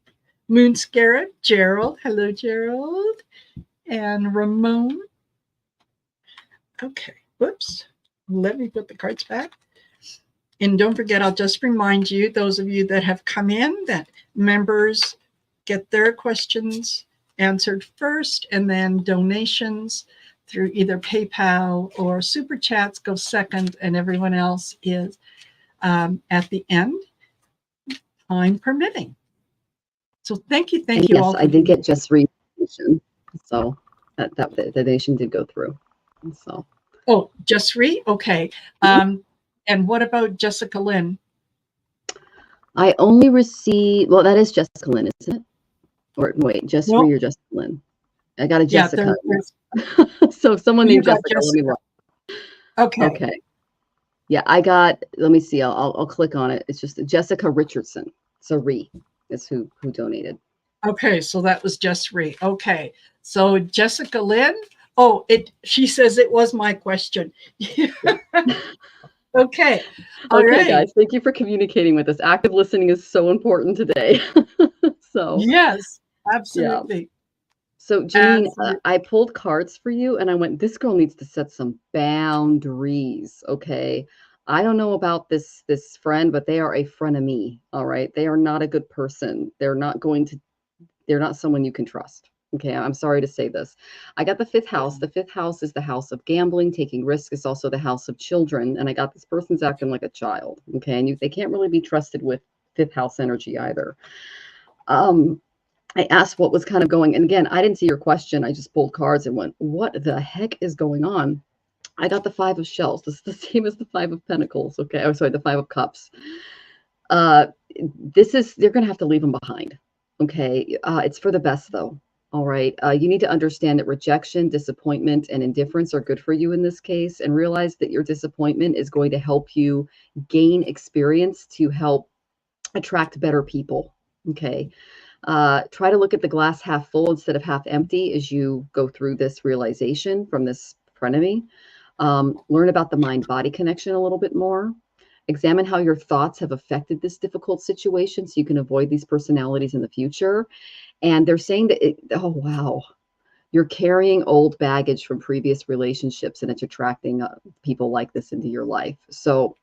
Moonscarrot, Gerald. Hello, Gerald. And Ramon. Okay, whoops. Let me put the cards back. And don't forget, I'll just remind you, those of you that have come in, that members get their questions answered first, and then donations through either PayPal or Super Chats go second, and everyone else is at the end, time permitting. So thank you yes, all. Yes, I did get just donation, so that the donation did go through. So. Oh, just okay. And what about Jessica Lynn? I only received, well, that is Jessica Lynn, isn't it? Or wait, Jessica or Jessica Lynn? I got a Jessica. So someone named Jessica. Let me look. Okay. Yeah, I got, let me see, I'll click on it. It's just Jessica Richardson. So is who donated. Okay, so that was just Okay, so Jessica Lynn. Oh, she says it was my question. Okay. All right, guys. Thank you for communicating with us. Active listening is so important today. So yes, absolutely. Yeah. So Janine, I pulled cards for you, and I went, this girl needs to set some boundaries. Okay. I don't know about this friend, but they are a frenemy. All right. They are not a good person. They're not someone you can trust. Okay, I'm sorry to say this. I got the fifth house. The fifth house is the house of gambling, taking risks. It's also the house of children. And I got this person's acting like a child. Okay, and they can't really be trusted with fifth house energy either. I asked what was kind of going, and again, I didn't see your question. I just pulled cards and went, what the heck is going on? I got the five of shells. This is the same as the five of pentacles. Okay, oh, sorry, the five of cups. They're going to have to leave them behind. Okay, it's for the best though. All right. You need to understand that rejection, disappointment, and indifference are good for you in this case, and realize that your disappointment is going to help you gain experience to help attract better people. Okay. Try to look at the glass half full instead of half empty as you go through this realization from this frenemy. Learn about the mind-body connection a little bit more. Examine how your thoughts have affected this difficult situation so you can avoid these personalities in the future. And they're saying that, oh, wow, you're carrying old baggage from previous relationships, and it's attracting people like this into your life. So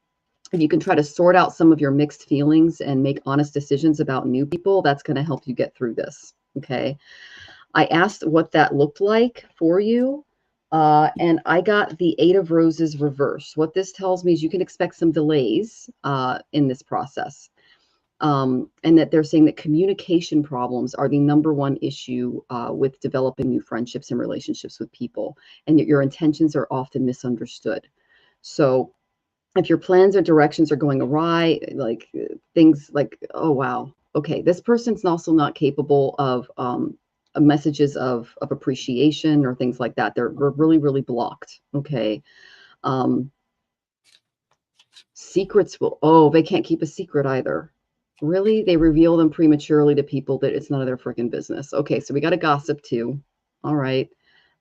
if you can try to sort out some of your mixed feelings and make honest decisions about new people, that's going to help you get through this. Okay. I asked what that looked like for you. And I got the Eight of Roses reversed. What this tells me is you can expect some delays in this process. And that they're saying that communication problems are the #1 issue with developing new friendships and relationships with people, and that your intentions are often misunderstood. So if your plans or directions are going awry, like things like, oh, wow, okay, this person's also not capable of messages of appreciation or things like that. They're really, really blocked. Okay. Secrets they can't keep a secret either. Really? They reveal them prematurely to people that it's none of their freaking business. Okay, so we got to gossip too. All right.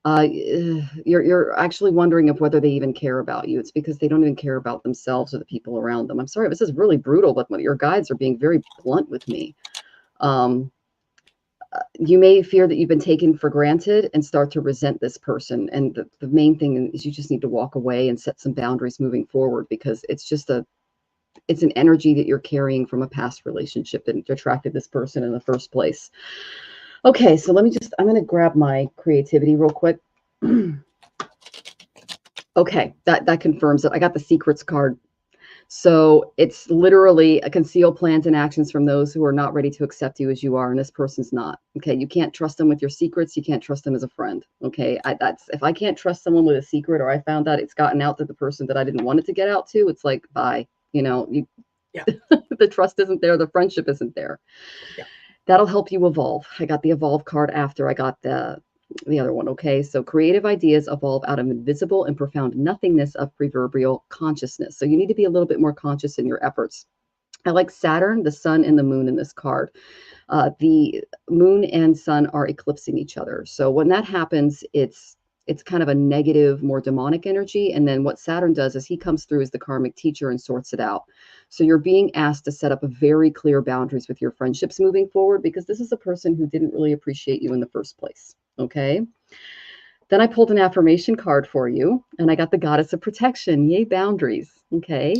You're actually wondering if whether they even care about you. It's because they don't even care about themselves or the people around them. I'm sorry, this is really brutal, but your guides are being very blunt with me. You may fear that you've been taken for granted and start to resent this person. And the main thing is you just need to walk away and set some boundaries moving forward, because it's just it's an energy that you're carrying from a past relationship that attracted this person in the first place. Okay, so I'm going to grab my creativity real quick. Okay, that confirms it. I got the secrets card. So it's literally a conceal plans and actions from those who are not ready to accept you as you are, and this person's not. Okay, you can't trust them with your secrets. You can't trust them as a friend. Okay, if I can't trust someone with a secret, or I found out it's gotten out to the person that I didn't want it to get out to, it's like, bye. Yeah. The trust isn't there. The friendship isn't there. Yeah. That'll help you evolve. I got the evolve card after I got the other one. Okay, so creative ideas evolve out of invisible and profound nothingness of proverbial consciousness. So you need to be a little bit more conscious in your efforts. I like Saturn, the sun, and the moon in this card. The moon and sun are eclipsing each other. So when that happens, it's kind of a negative, more demonic energy. And then what Saturn does is he comes through as the karmic teacher and sorts it out. So you're being asked to set up a very clear boundaries with your friendships moving forward, because this is a person who didn't really appreciate you in the first place. Okay. Then I pulled an affirmation card for you, and I got the goddess of protection. Yay, boundaries. Okay.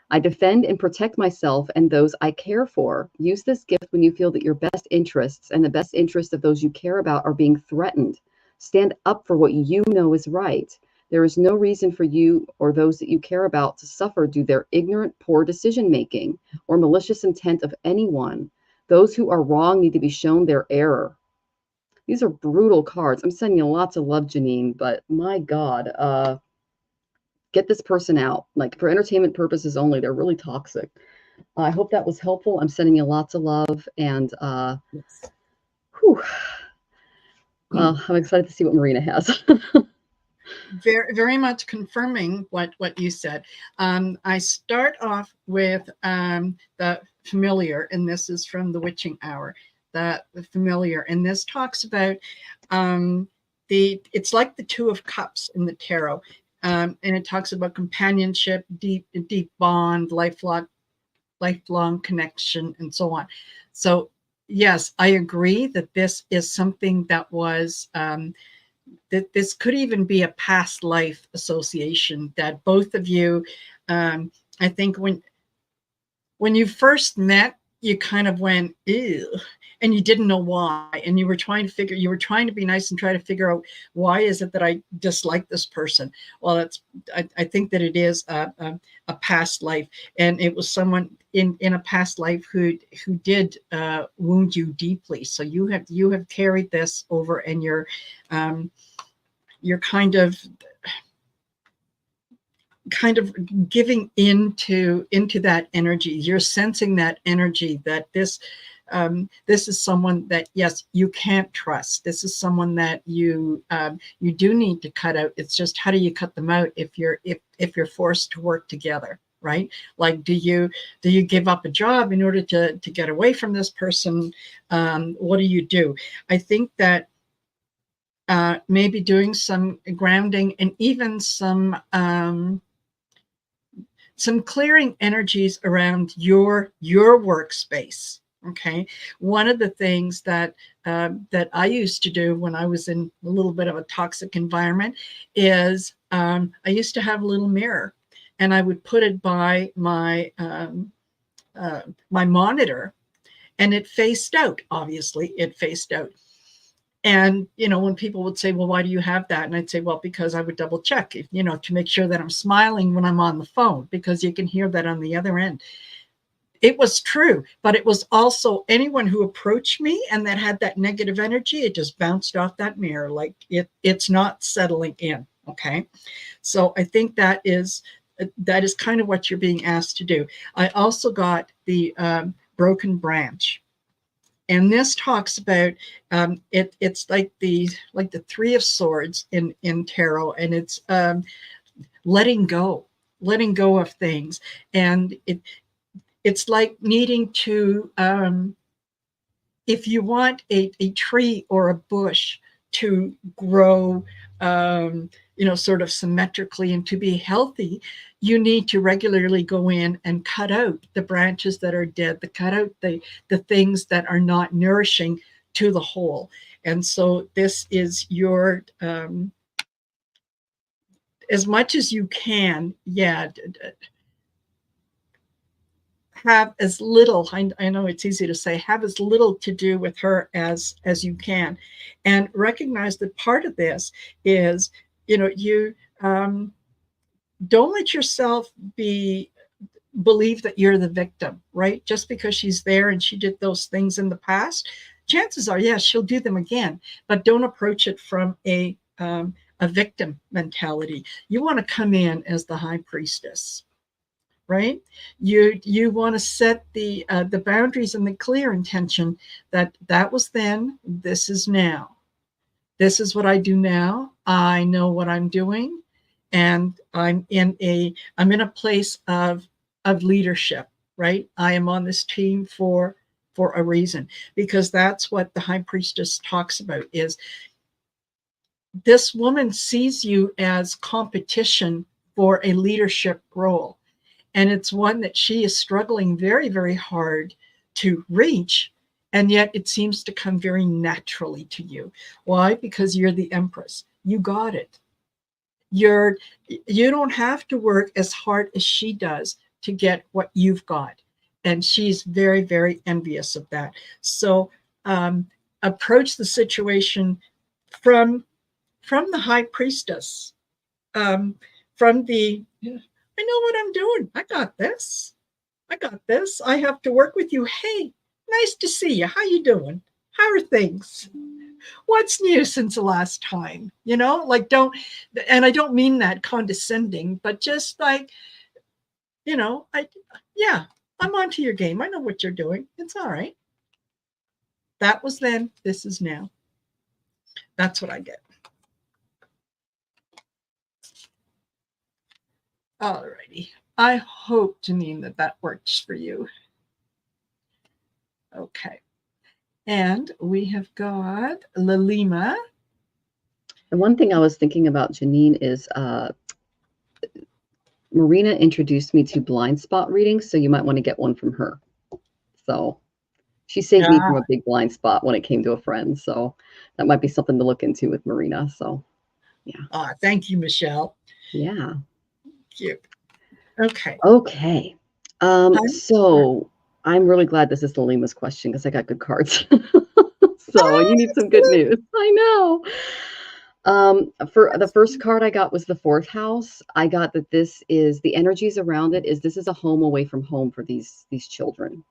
I defend and protect myself and those I care for. Use this gift when you feel that your best interests and the best interests of those you care about are being threatened. Stand up for what you know is right. There is no reason for you or those that you care about to suffer due to their ignorant, poor decision-making or malicious intent of anyone. Those who are wrong need to be shown their error. These are brutal cards. I'm sending you lots of love, Janine, but my God, get this person out. Like, for entertainment purposes only, they're really toxic. I hope that was helpful. I'm sending you lots of love, and Yes. I'm excited to see what Marina has. Very, very much confirming what you said. I start off with the familiar, and this is from the Witching Hour. The familiar, and this talks about it's like the Two of Cups in the tarot, and it talks about companionship, deep bond, lifelong connection, and so on. So yes, I agree that this is something that was that this could even be a past life association, that both of you, I think when you first met, you kind of went, ew, and you didn't know why. And you were trying to be nice and try to figure out, why is it that I dislike this person? Well, I think that it is a past life. And it was someone in a past life who did wound you deeply. So you have carried this over, and you're kind of giving into that energy. You're sensing that energy, that this is someone that, yes, you can't trust. This is someone that you do need to cut out. It's just, how do you cut them out if you're forced to work together, right? Like, do you give up a job in order to get away from this person? What do? I think that maybe doing some grounding, and even some clearing energies around your workspace. Okay, one of the things that I used to do when I was in a little bit of a toxic environment is I used to have a little mirror, and I would put it by my my monitor, and it faced out. Obviously, it faced out. And, when people would say, well, why do you have that? And I'd say, well, because I would double check, to make sure that I'm smiling when I'm on the phone, because you can hear that on the other end. it was true, but it was also anyone who approached me and that had that negative energy, it just bounced off that mirror. Like it's not settling in. Okay. So I think that is kind of what you're being asked to do. I also got the broken branch. And this talks about it's like the Three of Swords in tarot, and it's letting go of things, and it's like needing to if you want a tree or a bush to grow sort of symmetrically and to be healthy, you need to regularly go in and cut out the branches that are dead, cut out the things that are not nourishing to the whole. And so this is your as much as you can, have as little, I know it's easy to say, have as little to do with her as you can, and recognize that part of this is, you don't let yourself believe that you're the victim, right? Just because she's there and she did those things in the past, chances are, yes, she'll do them again, but don't approach it from a victim mentality. You want to come in as the high priestess, right? You want to set the boundaries and the clear intention that was then, this is now. This is what I do now. I know what I'm doing, and I'm in a place of leadership, right? I am on this team for a reason, because that's what the high priestess talks about. Is this woman sees you as competition for a leadership role. And it's one that she is struggling very, very hard to reach. And yet it seems to come very naturally to you. Why? Because you're the Empress. You got it. You don't have to work as hard as she does to get what you've got. And she's very, very envious of that. So approach the situation from the high priestess, from the, I know what I'm doing. I got this. I have to work with you. Hey, nice to see you. How you doing? How are things? What's new since the last time? Don't, and I don't mean that condescending, but just like, I'm onto your game. I know what you're doing. It's all right. That was then. This is now. That's what I get. All righty. I hope, Janine, that works for you. Okay. And we have got Lalima. And one thing I was thinking about, Janine, is Marina introduced me to blind spot readings, so you might want to get one from her. So she saved me from a big blind spot when it came to a friend. So that might be something to look into with Marina. So, yeah. Thank you, Michelle. Yeah. Cute. Okay. Okay. So I'm really glad this is Lalima's question, because I got good cards. So you need some good news. I know. For the first card I got was the 4th house. I got that this is the energies around it, is this is a home away from home for these children.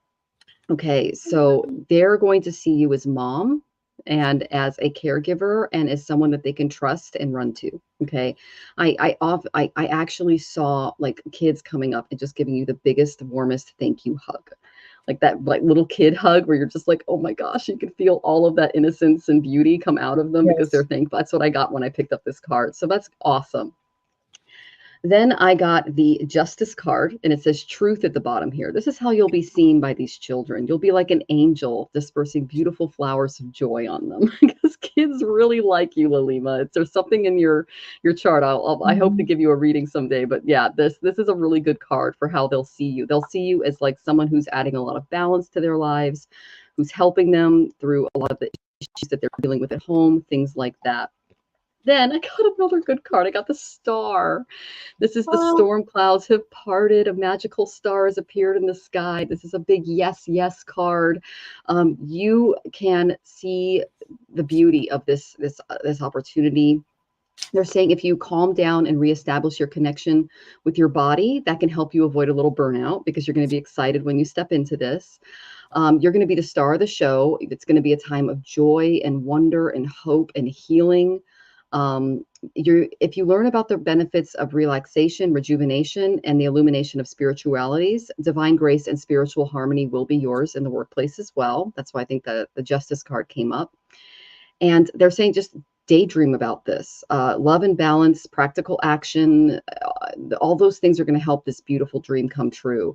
Okay, so they're going to see you as mom and as a caregiver and as someone that they can trust and run to. Okay, I actually saw like kids coming up and just giving you the biggest, warmest thank you hug. Like that little kid hug where you're just like, oh my gosh, you can feel all of that innocence and beauty come out of them. Yes. Because they're thankful. That's what I got when I picked up this card. So that's awesome. Then I got the Justice card, and it says truth at the bottom here. This is how you'll be seen by these children. You'll be like an angel dispersing beautiful flowers of joy on them, because kids really like you, Lalima. There's something in your chart. I hope to give you a reading someday, but yeah, this is a really good card for how they'll see you. They'll see you as like someone who's adding a lot of balance to their lives, who's helping them through a lot of the issues that they're dealing with at home, things like that. Then I got another good card. I got the Star. This is the storm clouds have parted. A magical star has appeared in the sky. This is a big yes, yes card. You can see the beauty of this opportunity. They're saying if you calm down and reestablish your connection with your body, that can help you avoid a little burnout because you're going to be excited when you step into this. You're going to be the star of the show. It's going to be a time of joy and wonder and hope and healing. If you learn about the benefits of relaxation, rejuvenation, and the illumination of spiritualities, divine grace and spiritual harmony will be yours in the workplace as well. That's why I think the Justice card came up. And they're saying just daydream about this. Love and balance, practical action, all those things are going to help this beautiful dream come true.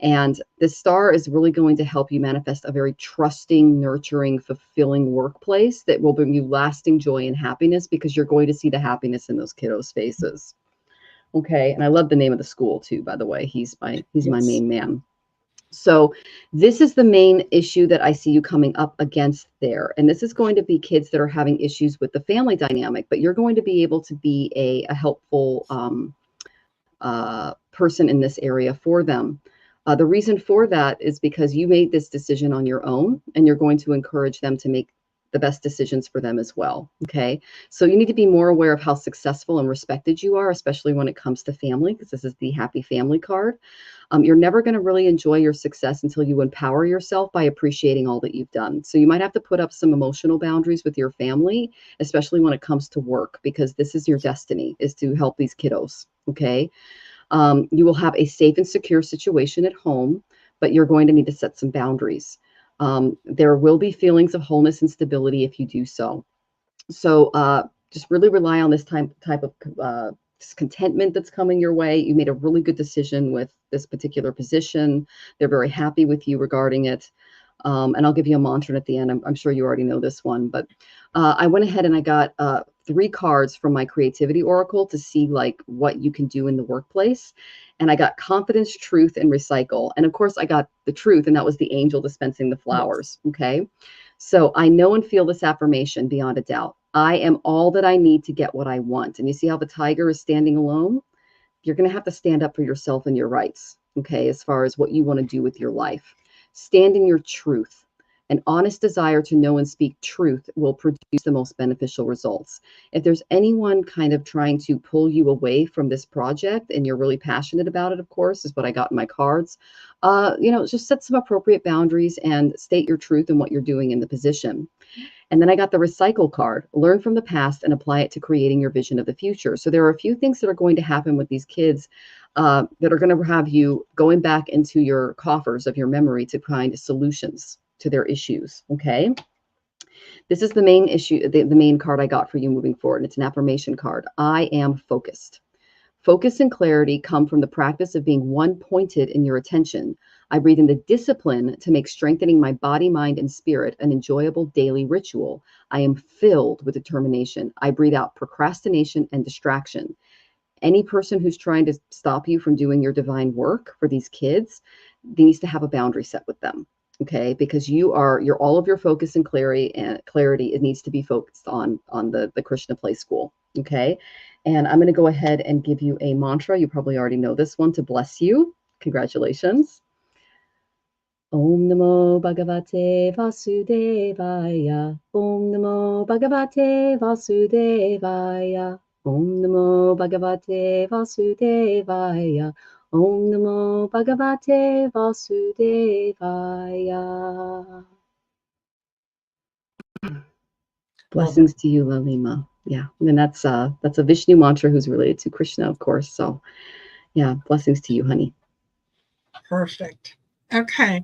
And the star is really going to help you manifest a very trusting, nurturing, fulfilling workplace that will bring you lasting joy and happiness because you're going to see the happiness in those kiddos' faces. Okay. And I love the name of the school too, by the way. He's my main man. So this is the main issue that I see you coming up against there. And this is going to be kids that are having issues with the family dynamic, but you're going to be able to be a helpful person in this area for them. The reason for that is because you made this decision on your own, and you're going to encourage them to make the best decisions for them as well. Okay. So you need to be more aware of how successful and respected you are, especially when it comes to family, because this is the happy family card. You're never going to really enjoy your success until you empower yourself by appreciating all that you've done. So you might have to put up some emotional boundaries with your family, especially when it comes to work, because this is your destiny, is to help these kiddos. Okay. You will have a safe and secure situation at home, but you're going to need to set some boundaries. There will be feelings of wholeness and stability if you do so. So just really rely on this type of discontentment that's coming your way. You made a really good decision with this particular position. They're very happy with you regarding it. And I'll give you a mantra at the end. I'm sure you already know this one, but I went ahead and I got 3 cards from my creativity oracle to see like what you can do in the workplace. And I got confidence, truth, and recycle. And of course I got the truth, and that was the angel dispensing the flowers. Okay. So I know and feel this affirmation beyond a doubt. I am all that I need to get what I want. And you see how the tiger is standing alone? You're going to have to stand up for yourself and your rights. Okay. As far as what you want to do with your life. Stand in your truth. An honest desire to know and speak truth will produce the most beneficial results. If there's anyone kind of trying to pull you away from this project and you're really passionate about it, of course, is what I got in my cards, just set some appropriate boundaries and state your truth and what you're doing in the position. And then I got the recycle card, learn from the past and apply it to creating your vision of the future. So there are a few things that are going to happen with these kids that are going to have you going back into your coffers of your memory to find solutions to their issues. Okay. This is the main issue, the main card I got for you moving forward. And it's an affirmation card. I am focused. Focus and clarity come from the practice of being one-pointed in your attention. I breathe in the discipline to make strengthening my body, mind, and spirit an enjoyable daily ritual. I am filled with determination. I breathe out procrastination and distraction. Any person who's trying to stop you from doing your divine work for these kids needs to have a boundary set with them. Okay, because you're all of your focus and clarity, it needs to be focused on the Krishna Play School. Okay, and I'm going to go ahead and give you a mantra. You probably already know this one to bless you. Congratulations. Om Namo Bhagavate Vasudevaya. Om Namo Bhagavate Vasudevaya. Om Namo Bhagavate Vasudevaya. Om Namo Bhagavate Vasudevaya. Blessings to you, Lalima. Yeah, and that's a Vishnu mantra who's related to Krishna, of course. So, yeah, blessings to you, honey. Perfect. Okay.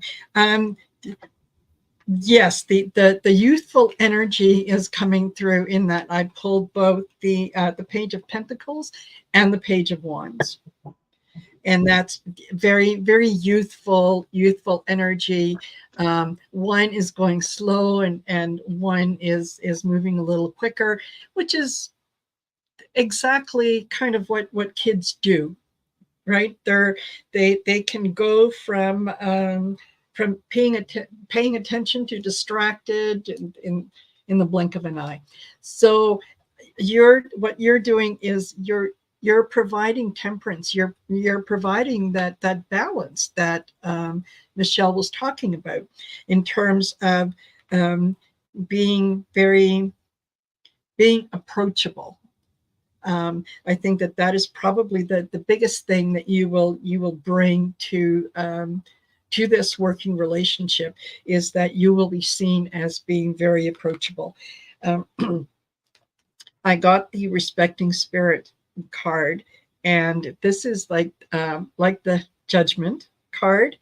Yes, the youthful energy is coming through in that I pulled both the Page of Pentacles and the Page of Wands. And that's very, very youthful energy. One is going slow and one is moving a little quicker, which is exactly kind of what kids do, right? They can go from paying attention to distracted in the blink of an eye. So what you're doing is you're providing temperance. You're providing that balance that Michelle was talking about in terms of being approachable, I think that that is probably the biggest thing that you will bring to this working relationship, is that you will be seen as being very approachable. I got the respecting spirit card, and this is like the judgment card,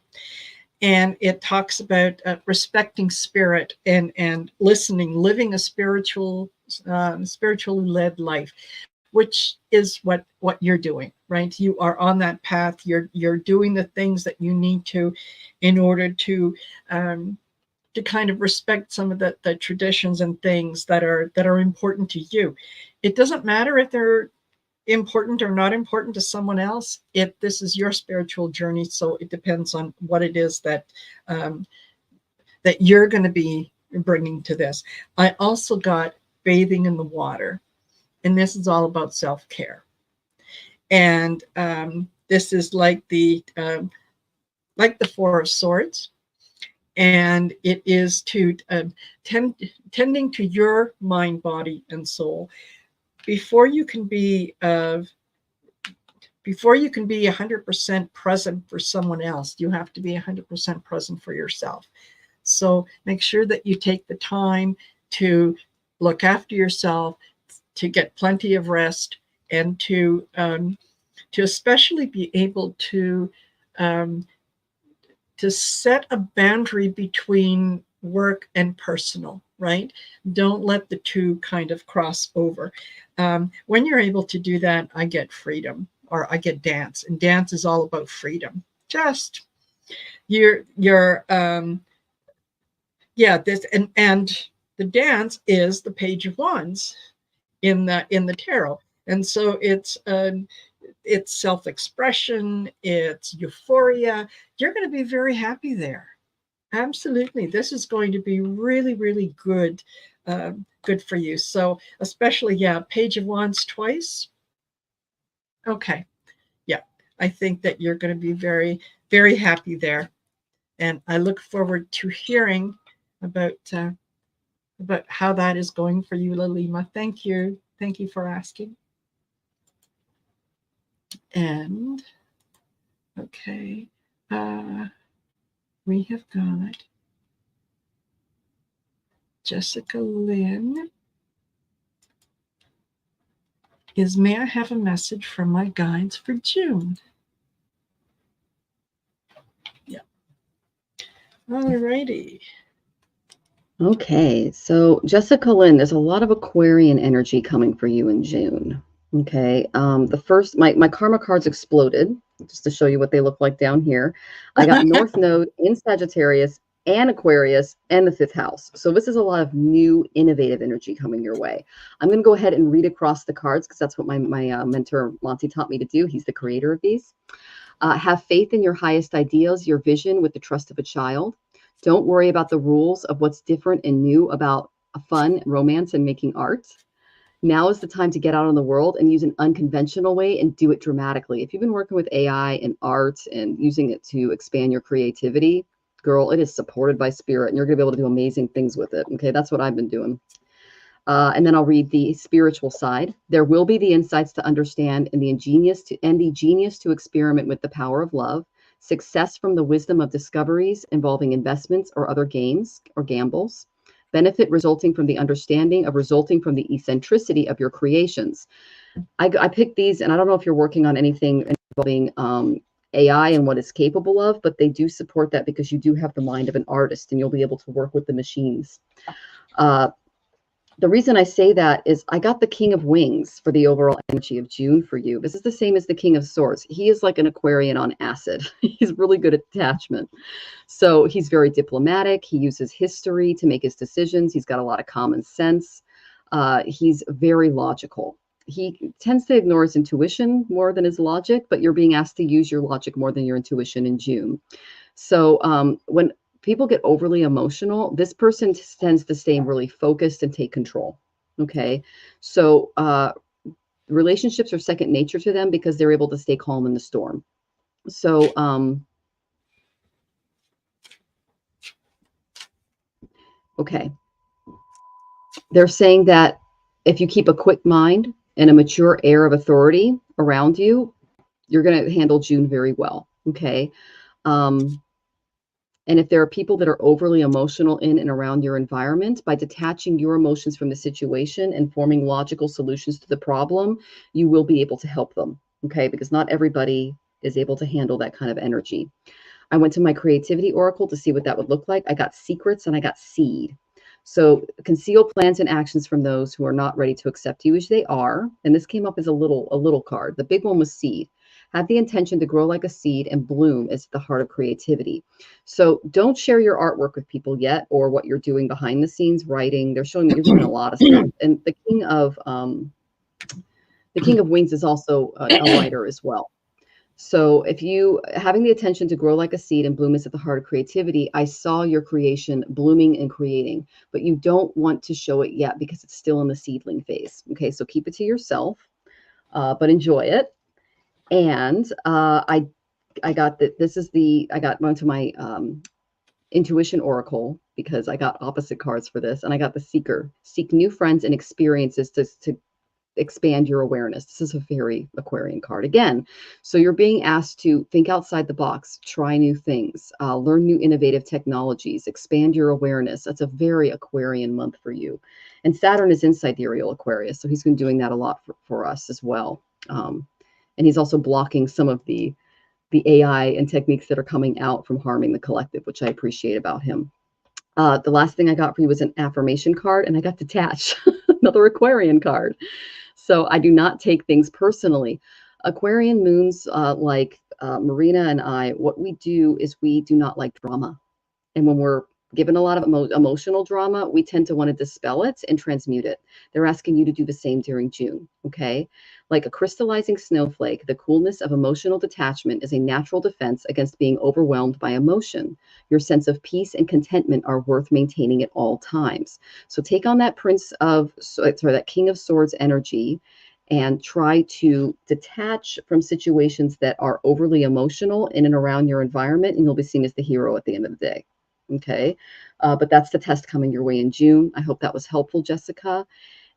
and it talks about respecting spirit and listening, living a spiritually led life, which is what you're doing, right? You are on that path. You're doing the things that you need to, in order to kind of respect some of the traditions and things that are important to you. It doesn't matter if they're important or not important to someone else. This is your spiritual journey, so it depends on what it is that that you're going to be bringing to this. I also got bathing in the water, and this is all about self-care. And this is like the Four of Swords, and it is to tending to your mind, body, and soul. Before you can be 100% present for someone else, you have to be 100% present for yourself. So make sure that you take the time to look after yourself, to get plenty of rest, and to especially be able to set a boundary between work and personal, right? Don't let the two kind of cross over. When you're able to do that, I get freedom, or I get dance, and dance is all about freedom. Just this, and the dance is the Page of Wands in the tarot, and so it's self-expression, it's euphoria. You're going to be very happy there. Absolutely. This is going to be really, really good for you. So especially, Page of Wands twice. Okay. Yeah. I think that you're going to be very, very happy there. And I look forward to hearing about how that is going for you, Lalima. Thank you. Thank you for asking. And okay, we have got Jessica Lynn. May I have a message from my guides for June? Yeah. All righty. Okay, so Jessica Lynn, there's a lot of Aquarian energy coming for you in June. Okay, the first, my karma cards exploded, just to show you what they look like down here. I got North Node in Sagittarius and Aquarius and the 5th house. So this is a lot of new, innovative energy coming your way. I'm going to go ahead and read across the cards, because that's what my mentor, Monty, taught me to do. He's the creator of these. Have faith in your highest ideals, your vision, with the trust of a child. Don't worry about the rules of what's different and new about fun, romance, and making art. Now is the time to get out in the world and use an unconventional way and do it dramatically. If you've been working with AI and art and using it to expand your creativity, girl, it is supported by spirit, and you're going to be able to do amazing things with it. Okay, that's what I've been doing. And then I'll read the spiritual side. There will be the insights to understand and the genius to experiment with the power of love. Success from the wisdom of discoveries involving investments or other games or gambles. Benefit resulting from the understanding of resulting from the eccentricity of your creations. I picked these, and I don't know if you're working on anything involving AI and what it's capable of, but they do support that, because you do have the mind of an artist, and you'll be able to work with the machines. The reason I say that is I got the King of Wings for the overall energy of June for you. This is the same as the King of Swords. He is like an Aquarian on acid. He's really good at attachment. So he's very diplomatic. He uses history to make his decisions. He's got a lot of common sense. He's very logical. He tends to ignore his intuition more than his logic, but you're being asked to use your logic more than your intuition in June. So when people get overly emotional, this person tends to stay really focused and take control. Okay. So relationships are second nature to them, because they're able to stay calm in the storm. So okay. They're saying that if you keep a quick mind and a mature air of authority around you, you're going to handle June very well. Okay. And if there are people that are overly emotional in and around your environment, by detaching your emotions from the situation and forming logical solutions to the problem, you will be able to help them. Okay. Because not everybody is able to handle that kind of energy. I went to my creativity oracle to see what that would look like. I got secrets and I got seed. So conceal plans and actions from those who are not ready to accept you as they are. And this came up as a little card. The big one was seed. Have the intention to grow like a seed and bloom is the heart of creativity. So don't share your artwork with people yet, or what you're doing behind the scenes, writing. They're showing that you're doing a lot of stuff. And the King of Wings is also a writer as well. So if you having the intention to grow like a seed and bloom is at the heart of creativity, I saw your creation blooming and creating, but you don't want to show it yet because it's still in the seedling phase. Okay, so keep it to yourself, but enjoy it. And I got that. I got one to my intuition oracle because I got opposite cards for this, and I got the seeker. Seek new friends and experiences to expand your awareness. This is a very Aquarian card again. So you're being asked to think outside the box, try new things, learn new innovative technologies, expand your awareness. That's a very Aquarian month for you. And Saturn is in sidereal Aquarius, so he's been doing that a lot for us as well. And he's also blocking some of the AI and techniques that are coming out from harming the collective, which I appreciate about him. The last thing I got for you was an affirmation card, and I got detached, another Aquarian card. So I do not take things personally. Aquarian moons, like Marina and I, what we do is we do not like drama. And when we're given a lot of emotional drama, we tend to want to dispel it and transmute it. They're asking you to do the same during June, okay? Like a crystallizing snowflake, the coolness of emotional detachment is a natural defense against being overwhelmed by emotion. Your sense of peace and contentment are worth maintaining at all times. So take on that that King of Swords energy and try to detach from situations that are overly emotional in and around your environment, and you'll be seen as the hero at the end of the day. Okay. But that's the test coming your way in June. I hope that was helpful, Jessica.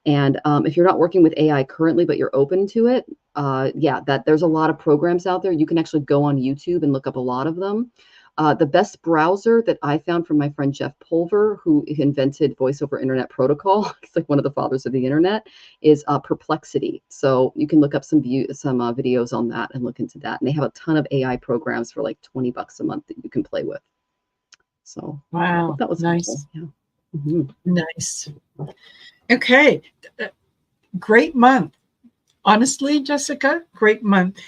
And if you're not working with AI currently, but you're open to it, that there's a lot of programs out there. You can actually go on YouTube and look up a lot of them. The best browser that I found from my friend Jeff Pulver, who invented voice over internet protocol, it's like one of the fathers of the internet, is Perplexity. So you can look up some videos on that and look into that. And they have a ton of AI programs for like $20 a month that you can play with. So wow, that was nice. Yeah. Mm-hmm. Nice. Okay, great month. Honestly, Jessica, great month.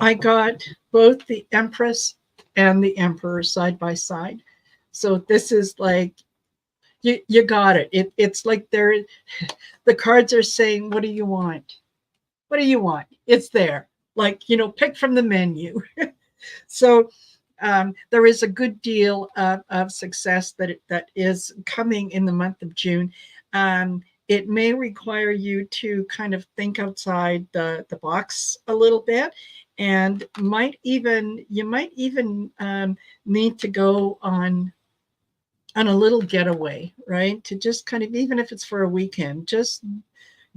I got both the Empress and the Emperor side by side. So this is like, you got it. It's like the cards are saying, what do you want? What do you want? It's there. Like, pick from the menu. So there is a good deal of success that is coming in the month of June. It may require you to kind of think outside the box a little bit, and you might even need to go on a little getaway, right? To just kind of, even if it's for a weekend, just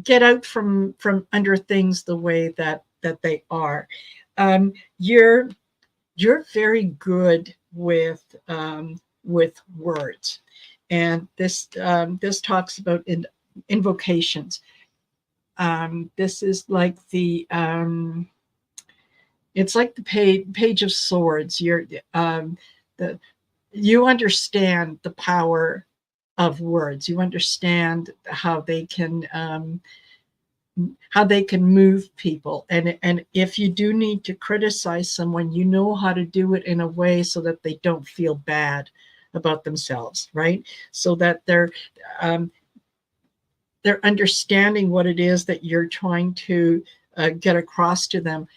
get out from under things the way that they are. You're very good with words, and this talks about invocations. This is like it's like the page of swords. You understand the power of words. You understand how they can move people, and if you do need to criticize someone, you know how to do it in a way so that they don't feel bad about themselves, right? So that they're understanding what it is that you're trying to get across to them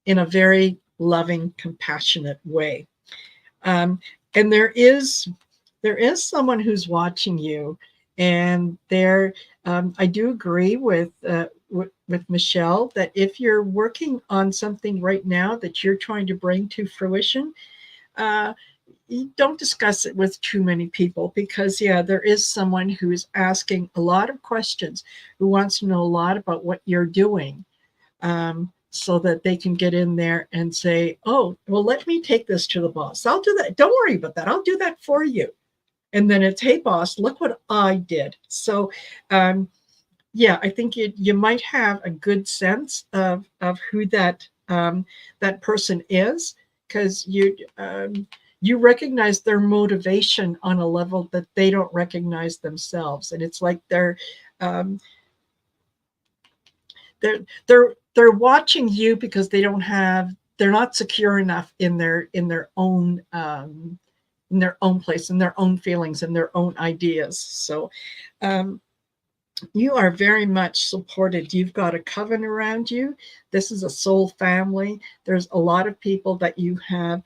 in a very loving, compassionate way. And there is someone who's watching you, and I do agree with Michelle that if you're working on something right now that you're trying to bring to fruition, you don't discuss it with too many people, because yeah, there is someone who is asking a lot of questions, who wants to know a lot about what you're doing, so that they can get in there and say, oh, well, let me take this to the boss. I'll do that. Don't worry about that. I'll do that for you. And then it's, hey, boss, look what I did. So yeah, I think you might have a good sense of who that that person is, because you recognize their motivation on a level that they don't recognize themselves, and it's like um, they're watching you because they're not secure enough in their own place, in their own feelings, and their own ideas. So you are very much supported. You've got a coven around you. This is a soul family. There's a lot of people that you have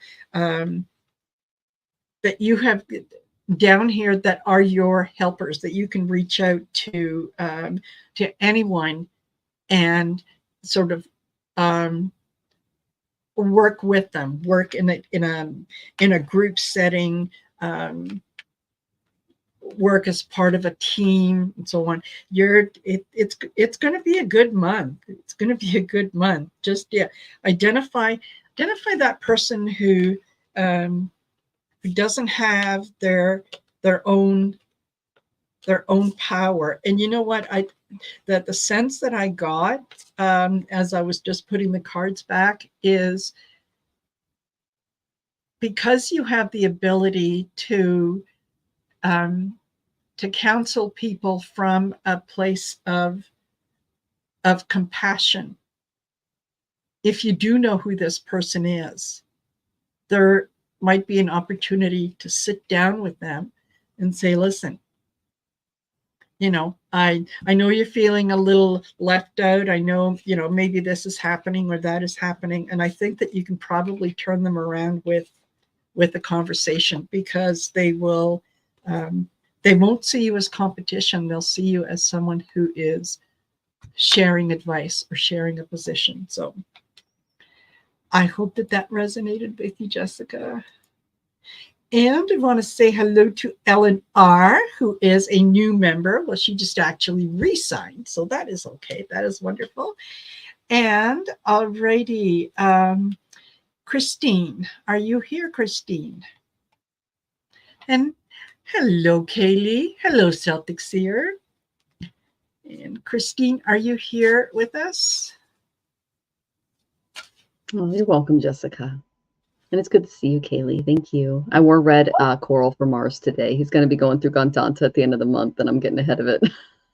down here that are your helpers, that you can reach out to anyone and sort of work with them, work in a group setting, work as part of a team, and so on. It's going to be a good month. It's going to be a good month. Just identify that person who doesn't have their own power. And you know what, that the sense that I got as I was just putting the cards back is, because you have the ability to counsel people from a place of compassion. If you do know who this person is, there might be an opportunity to sit down with them and say, listen, I know you're feeling a little left out. I know, maybe this is happening or that is happening. And I think that you can probably turn them around with a conversation, because they won't see you as competition. They'll see you as someone who is sharing advice or sharing a position. So I hope that resonated with you, Jessica. And I want to say hello to Ellen R., who is a new member. Well, she just actually re-signed, so that is okay. That is wonderful. And alrighty, Christine, are you here, Christine? And hello, Kaylee. Hello, Celtic Seer. And Christine, are you here with us? Oh, you're welcome, Jessica. And it's good to see you, Kaylee. Thank you. I wore red coral for Mars today. He's going to be going through Gantanta at the end of the month, and I'm getting ahead of it.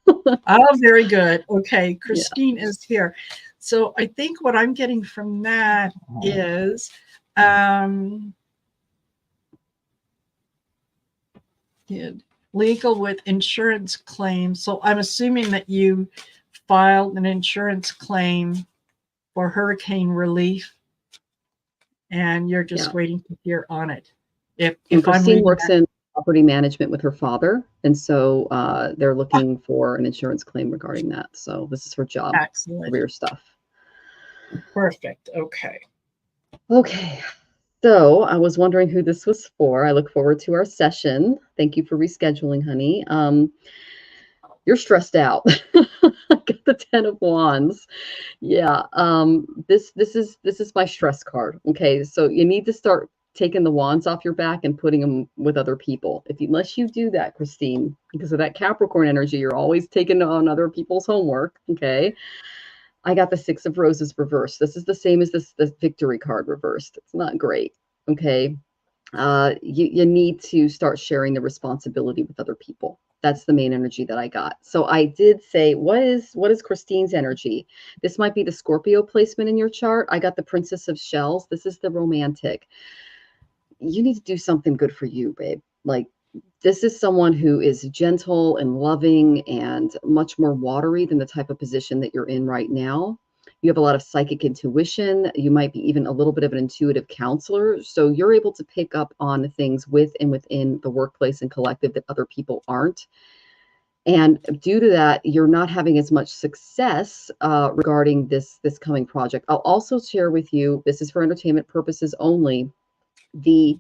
Oh, very good. Okay, Christine is here. So I think what I'm getting from that is legal with insurance claims. So I'm assuming that you filed an insurance claim for hurricane relief, and you're just waiting to hear on it. If Christine works in property management with her father, and so they're looking for an insurance claim regarding that. So this is her job, career stuff. Perfect. Okay. Okay. So I was wondering who this was for. I look forward to our session. Thank you for rescheduling, honey. You're stressed out. I got the 10 of Wands. Yeah. This is my stress card. Okay. So you need to start taking the wands off your back and putting them with other people. Unless you do that, Christine, because of that Capricorn energy, you're always taking on other people's homework. Okay. I got the 6 of Roses reversed. This is the same as this victory card reversed. It's not great. Okay. You need to start sharing the responsibility with other people. That's the main energy that I got. So I did say, what is Christine's energy? This might be the Scorpio placement in your chart. I got the Princess of Shells. This is the romantic. You need to do something good for you, babe. Like, this is someone who is gentle and loving and much more watery than the type of position that you're in right now. You have a lot of psychic intuition. You might be even a little bit of an intuitive counselor. So you're able to pick up on things with and within the workplace and collective that other people aren't. And due to that, you're not having as much success regarding this coming project. I'll also share with you, this is for entertainment purposes only, the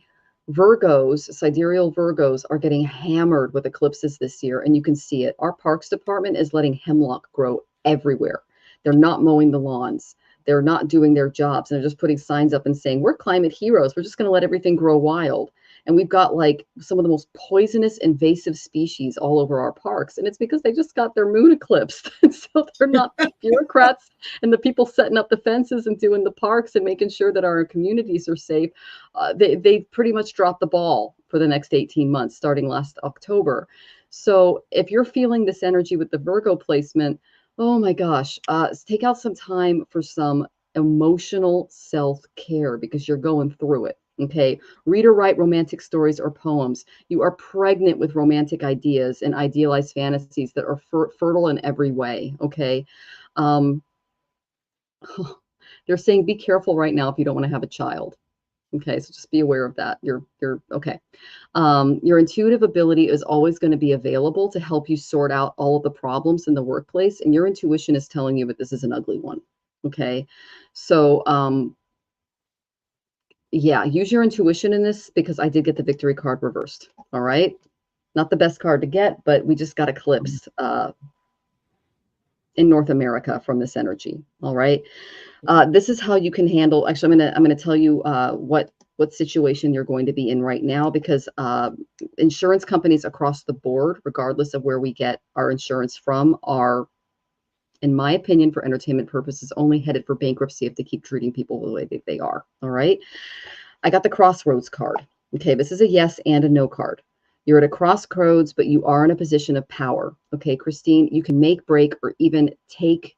Virgos, sidereal Virgos, are getting hammered with eclipses this year, and you can see it. Our parks department is letting hemlock grow everywhere. They're not mowing the lawns. They're not doing their jobs. And they're just putting signs up and saying, we're climate heroes. We're just going to let everything grow wild. And we've got like some of the most poisonous invasive species all over our parks. And it's because they just got their moon eclipsed. And so they're not the bureaucrats and the people setting up the fences and doing the parks and making sure that our communities are safe. They pretty much dropped the ball for the next 18 months, starting last October. So if you're feeling this energy with the Virgo placement, oh my gosh, take out some time for some emotional self-care because you're going through it. Okay. Read or write romantic stories or poems. You are pregnant with romantic ideas and idealized fantasies that are fertile in every way. Okay. They're saying be careful right now if you don't want to have a child. Okay, so just be aware of that. You're okay. Your intuitive ability is always going to be available to help you sort out all of the problems in the workplace, and your intuition is telling you that this is an ugly one. Okay, so yeah, use your intuition in this because I did get the victory card reversed. All right, not the best card to get, but we just got eclipsed in North America from this energy. All right. This is how you can handle. Actually, I'm gonna tell you what situation you're going to be in right now, because insurance companies across the board, regardless of where we get our insurance from, are, in my opinion, for entertainment purposes, only headed for bankruptcy if they keep treating people the way that they are. All right. I got the crossroads card. Okay, this is a yes and a no card. You're at a crossroads, but you are in a position of power. Okay, Christine, you can make, break, or even take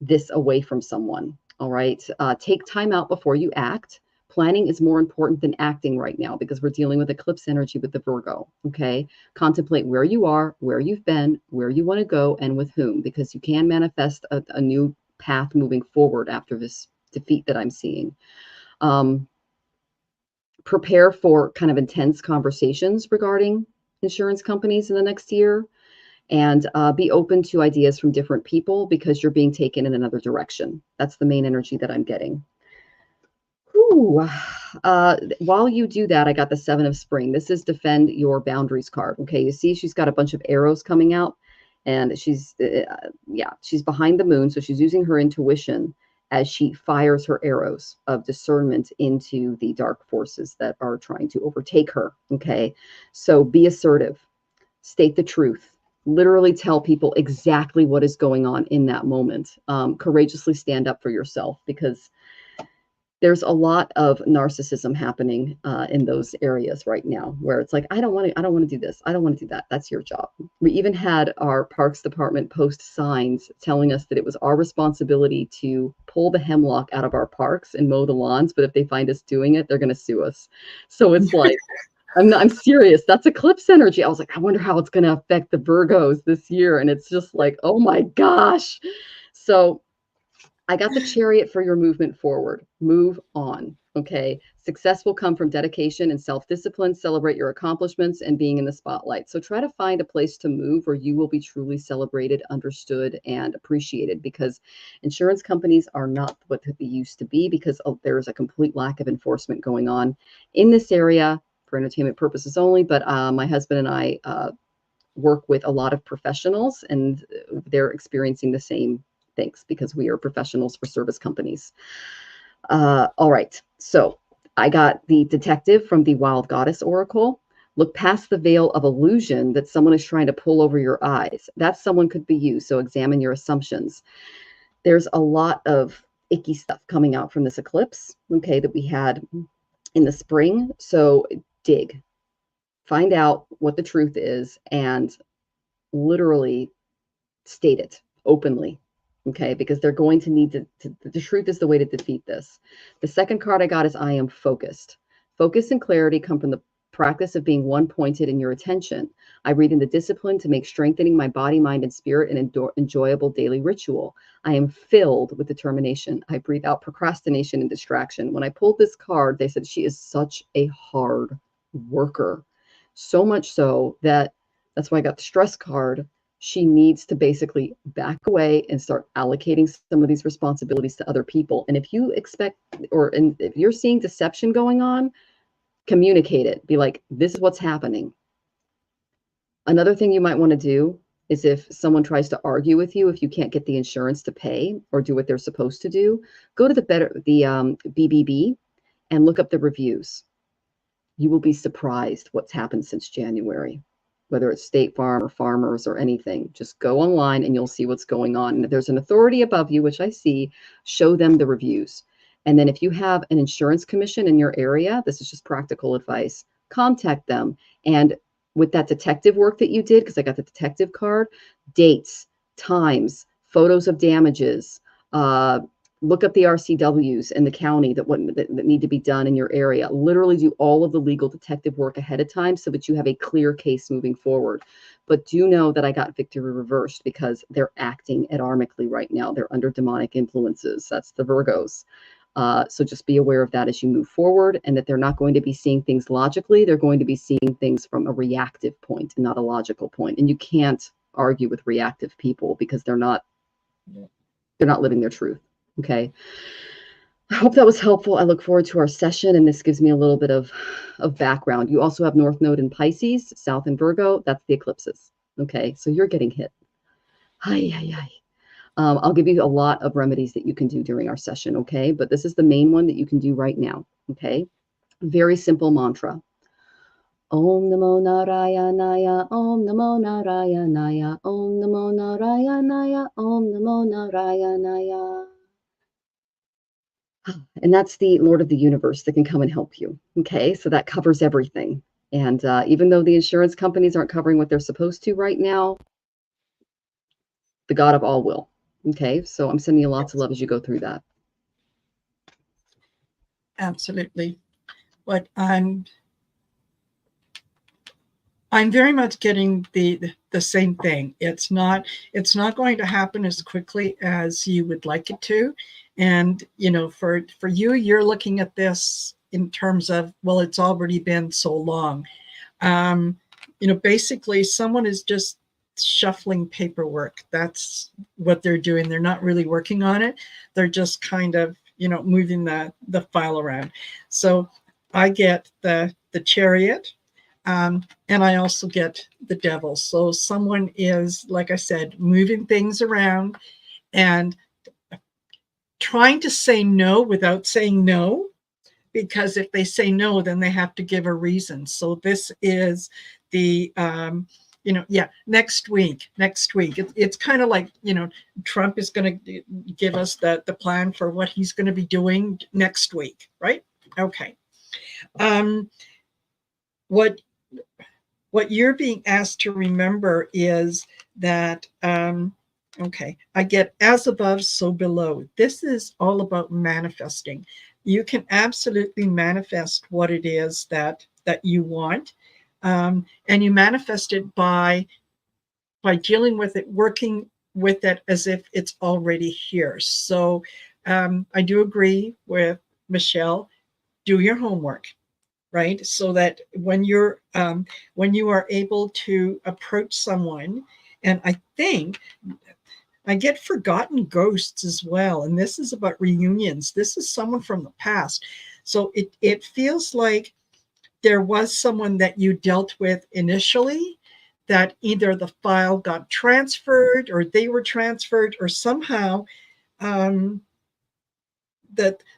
this away from someone. All right. Take time out before you act. Planning is more important than acting right now because we're dealing with eclipse energy with the Virgo. Okay. Contemplate where you are, where you've been, where you want to go, and with whom, because you can manifest a new path moving forward after this defeat that I'm seeing. Prepare for kind of intense conversations regarding insurance companies in the next year. And be open to ideas from different people because you're being taken in another direction. That's the main energy that I'm getting. Whew. While you do that, I got the 7 of Spring. This is defend your boundaries card. Okay, you see she's got a bunch of arrows coming out, and she's behind the moon, so she's using her intuition as she fires her arrows of discernment into the dark forces that are trying to overtake her. Okay, so be assertive, state the truth. Literally tell people exactly what is going on in that moment. Courageously stand up for yourself, because there's a lot of narcissism happening in those areas right now, where it's like, I don't want to do this. I don't want to do that. That's your job. We even had our parks department post signs telling us that it was our responsibility to pull the hemlock out of our parks and mow the lawns. But if they find us doing it, they're going to sue us. So it's like, I'm serious. That's eclipse energy. I was like, I wonder how it's going to affect the Virgos this year. And it's just like, oh my gosh. So I got the Chariot for your movement forward. Move on. Okay. Success will come from dedication and self-discipline. Celebrate your accomplishments and being in the spotlight. So try to find a place to move where you will be truly celebrated, understood, and appreciated, because insurance companies are not what they used to be, because there's a complete lack of enforcement going on in this area for entertainment purposes only. But my husband and I work with a lot of professionals, and they're experiencing the same things because we are professionals for service companies. All right. So I got the Detective from the Wild Goddess Oracle. Look past the veil of illusion that someone is trying to pull over your eyes. That someone could be you. So examine your assumptions. There's a lot of icky stuff coming out from this eclipse, okay, that we had in the spring. So dig, find out what the truth is, and literally state it openly. Okay, because they're going to need to, the truth is the way to defeat this. The second card I got is I am focused. Focus and clarity come from the practice of being one-pointed in your attention. I read in the discipline to make strengthening my body, mind, and spirit an enjoyable daily ritual. I am filled with determination. I breathe out procrastination and distraction. When I pulled this card, they said she is such a hard worker. So much so that that's why I got the stress card. She needs to basically back away and start allocating some of these responsibilities to other people. And if you expect, if you're seeing deception going on, Communicate it. Be like, this is what's happening. Another thing you might want to do is if someone tries to argue with you, if you can't get the insurance to pay or do what they're supposed to do, go to the BBB and look up the reviews. You will be surprised what's happened since January, whether it's State Farm or Farmers or anything. Just go online and you'll see what's going on. And if there's an authority above you, which I see, show them the reviews. And then if you have an insurance commission in your area, this is just practical advice, contact them. And with that detective work that you did, because I got the detective card, dates, times, photos of damages, look up the RCWs in the county that need to be done in your area. Literally do all of the legal detective work ahead of time so that you have a clear case moving forward. But do know that I got victory reversed because they're acting adarmically right now. They're under demonic influences. That's the Virgos. So just be aware of that as you move forward, and that they're not going to be seeing things logically. They're going to be seeing things from a reactive point and not a logical point. And you can't argue with reactive people because they're not living their truth. Okay. I hope that was helpful. I look forward to our session, and this gives me a little bit of background. You also have North Node in Pisces, South in Virgo. That's the eclipses. Okay. So you're getting hit. Hi, hi, hi. I'll give you a lot of remedies that you can do during our session, okay? But this is the main one that you can do right now, okay? Very simple mantra. Om Namo Narayanaya, Om Namo Narayanaya, Om Namo Narayanaya, Om Namo Narayanaya. And that's the Lord of the universe that can come and help you, okay? So that covers everything. And even though the insurance companies aren't covering what they're supposed to right now, the God of all will. Okay, so I'm sending you lots of love as you go through that. Absolutely. But I'm very much getting the same thing. It's not going to happen as quickly as you would like it to. And for you, you're looking at this in terms of, well, it's already been so long. Basically someone is just shuffling paperwork. That's what they're doing. They're not really working on it. They're just kind of, moving the file around. So I get the Chariot, and I also get the Devil. So someone is, like I said, moving things around and trying to say no without saying no, because if they say no, then they have to give a reason. So this is the next week. It's kind of like, Trump is going to give us the plan for what he's going to be doing next week, right? Okay. What you're being asked to remember is that, okay, I get as above, so below. This is all about manifesting. You can absolutely manifest what it is that you want. And you manifest it by dealing with it, working with it as if it's already here. So I do agree with Michelle. Do your homework, right? So that when you are able to approach someone, and I think I get forgotten ghosts as well. And this is about reunions. This is someone from the past. So it feels like there was someone that you dealt with initially, that either the file got transferred or they were transferred, or somehow that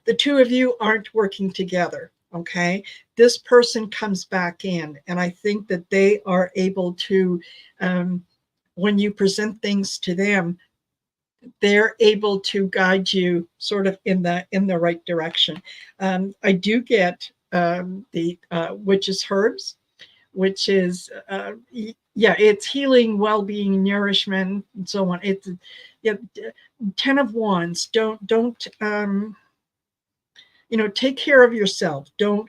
the two of you aren't working together. Okay. This person comes back in, and I think that they are able to, when you present things to them, they're able to guide you sort of in the right direction. I do get the witch's herbs, which is it's healing, well-being, nourishment, and so on. It's 10 of Wands. Don't take care of yourself. Don't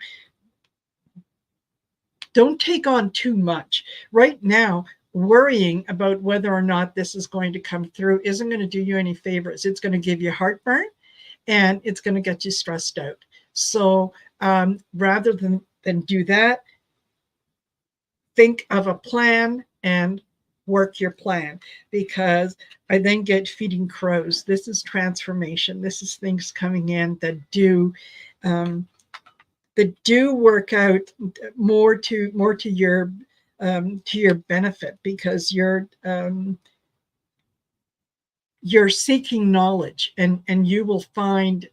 take on too much right now. Worrying about whether or not this is going to come through isn't going to do you any favors. It's going to give you heartburn, and it's going to get you stressed out. So rather than do that, think of a plan and work your plan, because I then get feeding crows. This is transformation. This is things coming in that do that do work out more to your benefit, because you're seeking knowledge, and you will find,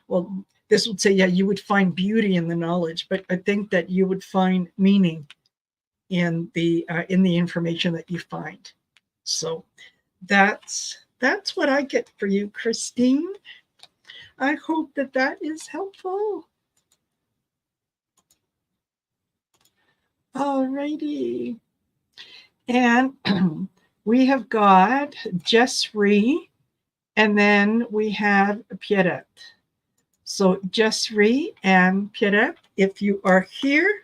well, this would say, yeah, you would find beauty in the knowledge, but I think that you would find meaning in the information that you find. So that's what I get for you, Christine. I hope that is helpful. All righty. And we have got Jessri, and then we have Pierrette. So Jessri and Pierrette, if you are here.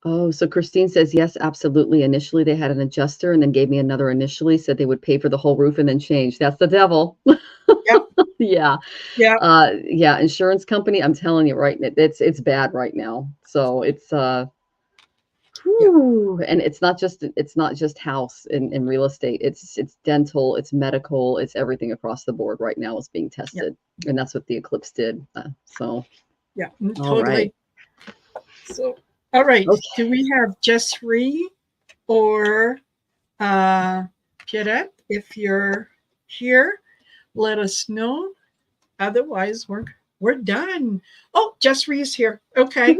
Oh, so Christine says, yes, absolutely. Initially, they had an adjuster and then gave me another initially, said they would pay for the whole roof and then change. That's the devil. Yep. Yeah. Yeah. Yeah. Insurance company, I'm telling you right now, it's bad right now. So it's, whew, and it's not just house in real estate. It's dental, it's medical, it's everything across the board right now is being tested. Yep. And that's what the eclipse did. So, yeah, totally. All right. So, all right. Okay. Do we have Jessri or Pierrette? If you're here, let us know. Otherwise, we're done. Oh, Jessri is here. Okay.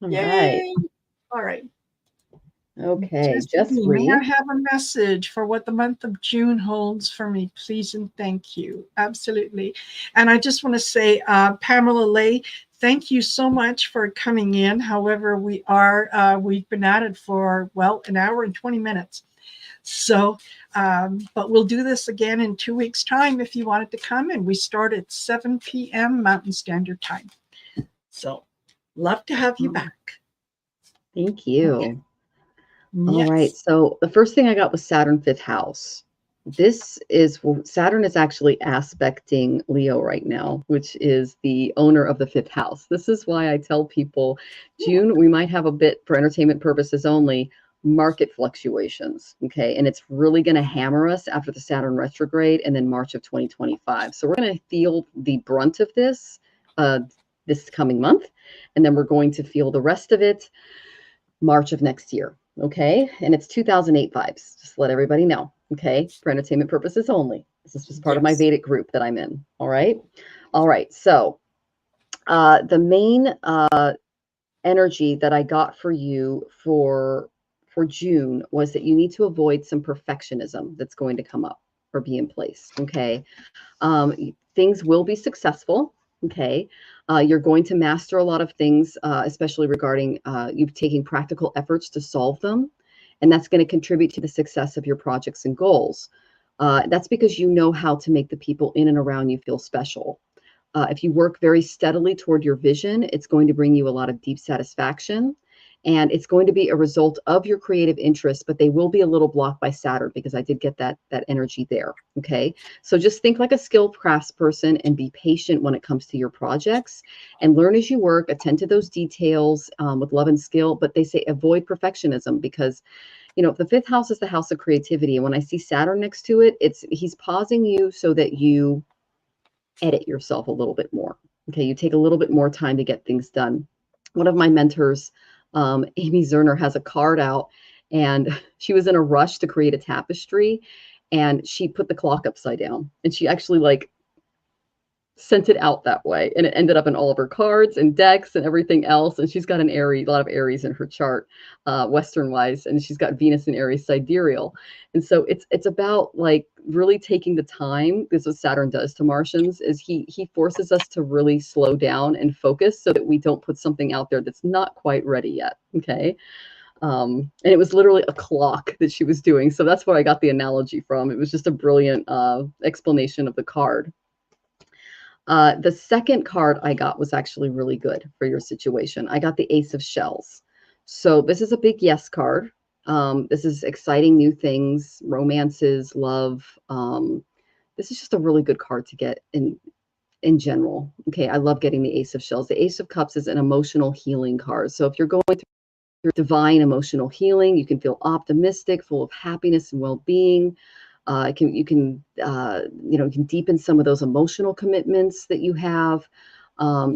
All Yay. right. All right. Okay, Jessri, may I have a message for what the month of June holds for me, please and thank you. Absolutely. And I just want to say, Pamela Lay, thank you so much for coming in. However, we've been at it for, well, an hour and 20 minutes. So, but we'll do this again in 2 weeks' time if you wanted to come. And we start at 7 p.m. Mountain Standard Time. So, love to have you back. Thank you. Okay. All right. So the first thing I got was Saturn, 5th house. Saturn is actually aspecting Leo right now, which is the owner of the 5th house. This is why I tell people June, we might have a bit, for entertainment purposes only, market fluctuations. Okay. And it's really going to hammer us after the Saturn retrograde and then March of 2025. So we're going to feel the brunt of this coming month. And then we're going to feel the rest of it March of next year. Okay. And it's 2008 vibes. Just let everybody know. Okay. For entertainment purposes only. This is just part of my Vedic group that I'm in. All right. All right. So the main energy that I got for you for June was that you need to avoid some perfectionism that's going to come up or be in place. Okay. Things will be successful. Okay. You're going to master a lot of things, especially regarding you taking practical efforts to solve them. And that's going to contribute to the success of your projects and goals. That's because you know how to make the people in and around you feel special. If you work very steadily toward your vision, it's going to bring you a lot of deep satisfaction. And it's going to be a result of your creative interests, but they will be a little blocked by Saturn because I did get that energy there. Okay. So just think like a skilled craftsperson and be patient when it comes to your projects and learn as you work, attend to those details with love and skill. But they say avoid perfectionism because, you know, the 5th house is the house of creativity. And when I see Saturn next to it, he's pausing you so that you edit yourself a little bit more. Okay. You take a little bit more time to get things done. One of my mentors, Amy Zerner, has a card out and she was in a rush to create a tapestry and she put the clock upside down and she actually sent it out that way. And it ended up in all of her cards and decks and everything else. And she's got a lot of Aries in her chart, Western wise, and she's got Venus in Aries sidereal. And so it's about really taking the time. This is what Saturn does to Martians is he forces us to really slow down and focus so that we don't put something out there that's not quite ready yet. Okay. And it was literally a clock that she was doing. So that's where I got the analogy from. It was just a brilliant explanation of the card. The second card I got was actually really good for your situation. I got the Ace of Shells. So this is a big yes card. This is exciting new things, romances, love. This is just a really good card to get in general. Okay, I love getting the Ace of Shells. The Ace of Cups is an emotional healing card. So if you're going through divine emotional healing, you can feel optimistic, full of happiness and well-being. You can deepen some of those emotional commitments that you have.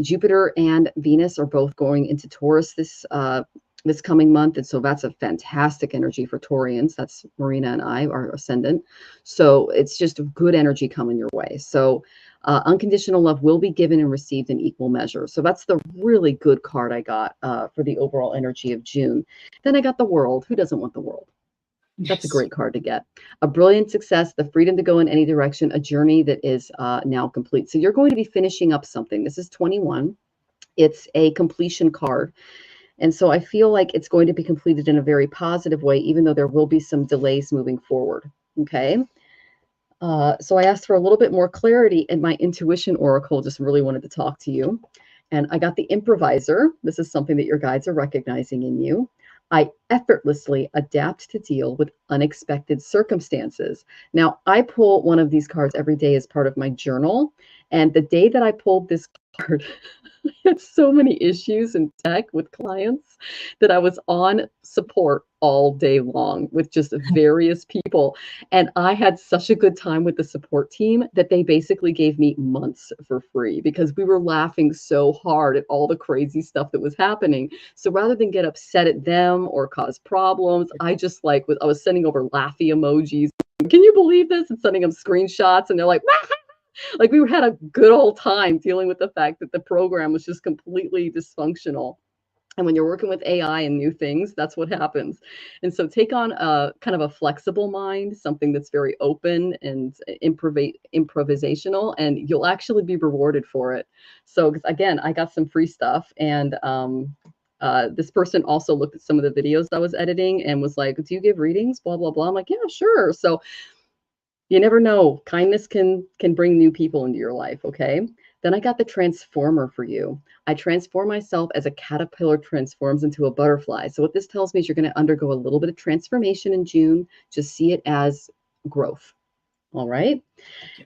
Jupiter and Venus are both going into Taurus this coming month, and so that's a fantastic energy for Taurians. That's Marina and I, our ascendant. So it's just good energy coming your way. So unconditional love will be given and received in equal measure. So that's the really good card I got for the overall energy of June. Then I got the World. Who doesn't want the World? That's a great card to get. A brilliant success, the freedom to go in any direction, a journey that is now complete. So you're going to be finishing up something. This is 21. It's a completion card. And so I feel like it's going to be completed in a very positive way, even though there will be some delays moving forward. Okay. So I asked for a little bit more clarity, and my intuition oracle just really wanted to talk to you. And I got the improviser. This is something that your guides are recognizing in you. I effortlessly adapt to deal with unexpected circumstances. Now, I pull one of these cards every day as part of my journal. And the day that I pulled this card, I had so many issues in tech with clients that I was on support all day long with just various people. And I had such a good time with the support team that they basically gave me months for free because we were laughing so hard at all the crazy stuff that was happening. So rather than get upset at them or cause problems, I just I was sending over laughy emojis. Can you believe this? And sending them screenshots, and they're like, wah! Like we had a good old time dealing with the fact that the program was just completely dysfunctional. And when you're working with AI and new things, that's what happens. And so take on a kind of a flexible mind, something that's very open and improvisational, and you'll actually be rewarded for it. So again, I got some free stuff, and this person also looked at some of the videos I was editing and was like, do you give readings? Blah, blah, blah. I'm like, yeah, sure. So you never know. Kindness can bring new people into your life, okay? Then I got the transformer for you. I transform myself as a caterpillar transforms into a butterfly. So what this tells me is you're going to undergo a little bit of transformation in June. Just see it as growth. All right.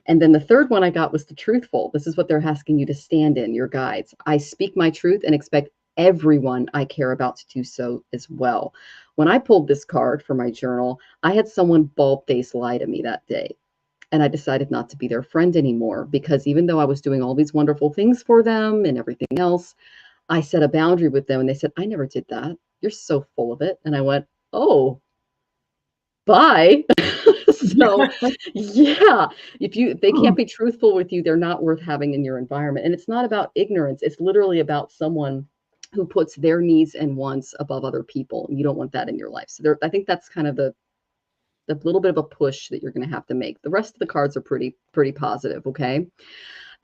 And then the third one I got was the truthful. This is what they're asking you to stand in, your guides. I speak my truth and expect everyone I care about to do so as well. When I pulled this card for my journal, I had someone bald-faced lie to me that day. And I decided not to be their friend anymore because even though I was doing all these wonderful things for them and everything else, I set a boundary with them and they said, I never did that. You're so full of it. And I went, oh, bye. So yeah, if they can't be truthful with you, they're not worth having in your environment. And it's not about ignorance. It's literally about someone who puts their needs and wants above other people. You don't want that in your life. So I think that's kind of the little bit of a push that you're going to have to make. The rest of the cards are pretty positive. Okay.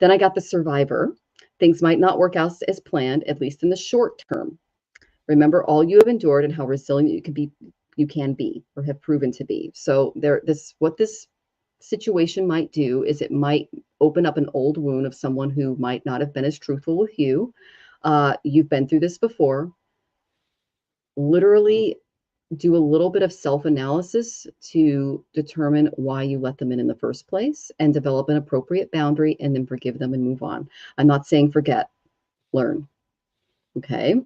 Then I got the survivor. Things might not work out as planned, at least in the short term. Remember all you have endured and how resilient you can be or have proven to be. So what this situation might do is it might open up an old wound of someone who might not have been as truthful with you. You've been through this before. Literally do a little bit of self-analysis to determine why you let them in the first place and develop an appropriate boundary and then forgive them and move on. I'm not saying forget, learn. Okay.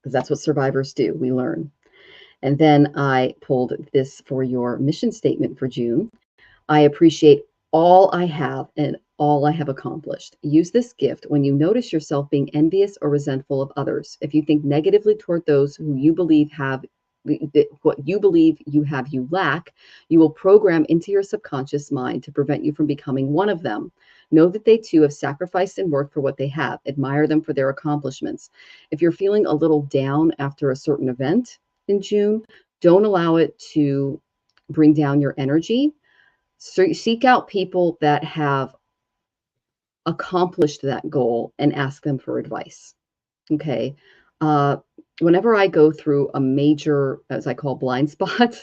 Because that's what survivors do. We learn. And then I pulled this for your mission statement for June. I appreciate all I have and all I have accomplished. Use this gift when you notice yourself being envious or resentful of others. If you think negatively toward those who you believe have what you believe you lack, you will program into your subconscious mind to prevent you from becoming one of them. Know that they too have sacrificed and worked for what they have. Admire them for their accomplishments. If you're feeling a little down after a certain event in June, don't allow it to bring down your energy. So seek out people that have accomplished that goal and ask them for advice. Okay. Whenever I go through a major, as I call blind spot,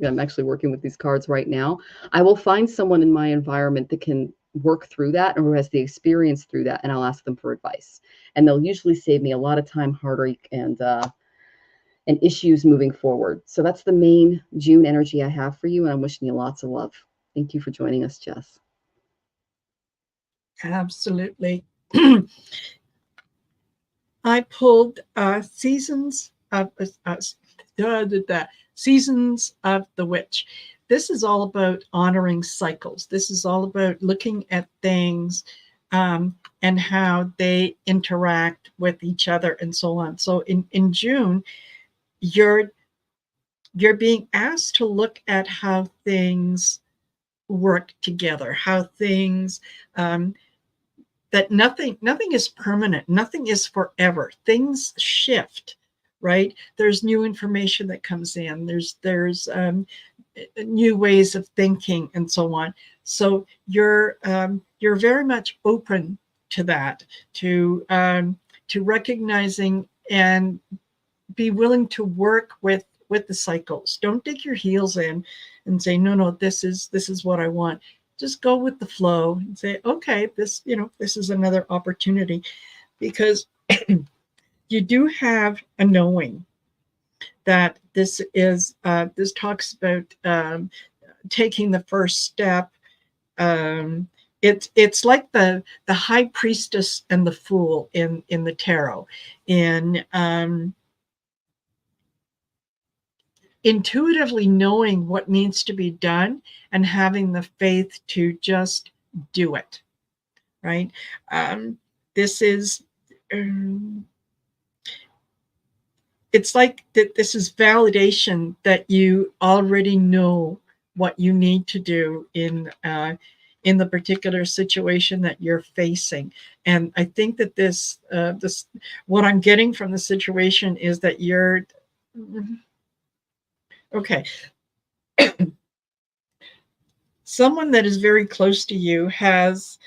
I'm actually working with these cards right now, I will find someone in my environment that can work through that or who has the experience through that, and I'll ask them for advice. And they'll usually save me a lot of time, heartache, and issues moving forward. So that's the main June energy I have for you, and I'm wishing you lots of love. Thank you for joining us, Jess. Absolutely. I pulled Seasons of Seasons of the Witch. This is all about honoring cycles. This is all about looking at things and how they interact with each other and so on. So in June, you're being asked to look at how things work together, how things that nothing is permanent, nothing is forever. Things shift, right? There's new information that comes in. There's new ways of thinking and so on. So you're very much open to that, to recognizing and be willing to work with the cycles. Don't dig your heels in and say, no, this is what I want. Just go with the flow and say, okay, this is another opportunity, because you do have a knowing that this talks about taking the first step. It's like the high priestess and the fool in the tarot, in intuitively knowing what needs to be done and having the faith to just do it, right? This is it's like that. This is validation that you already know what you need to do in the particular situation that you're facing. And I think that this what I'm getting from the situation is that you're okay. Someone that is very close to you has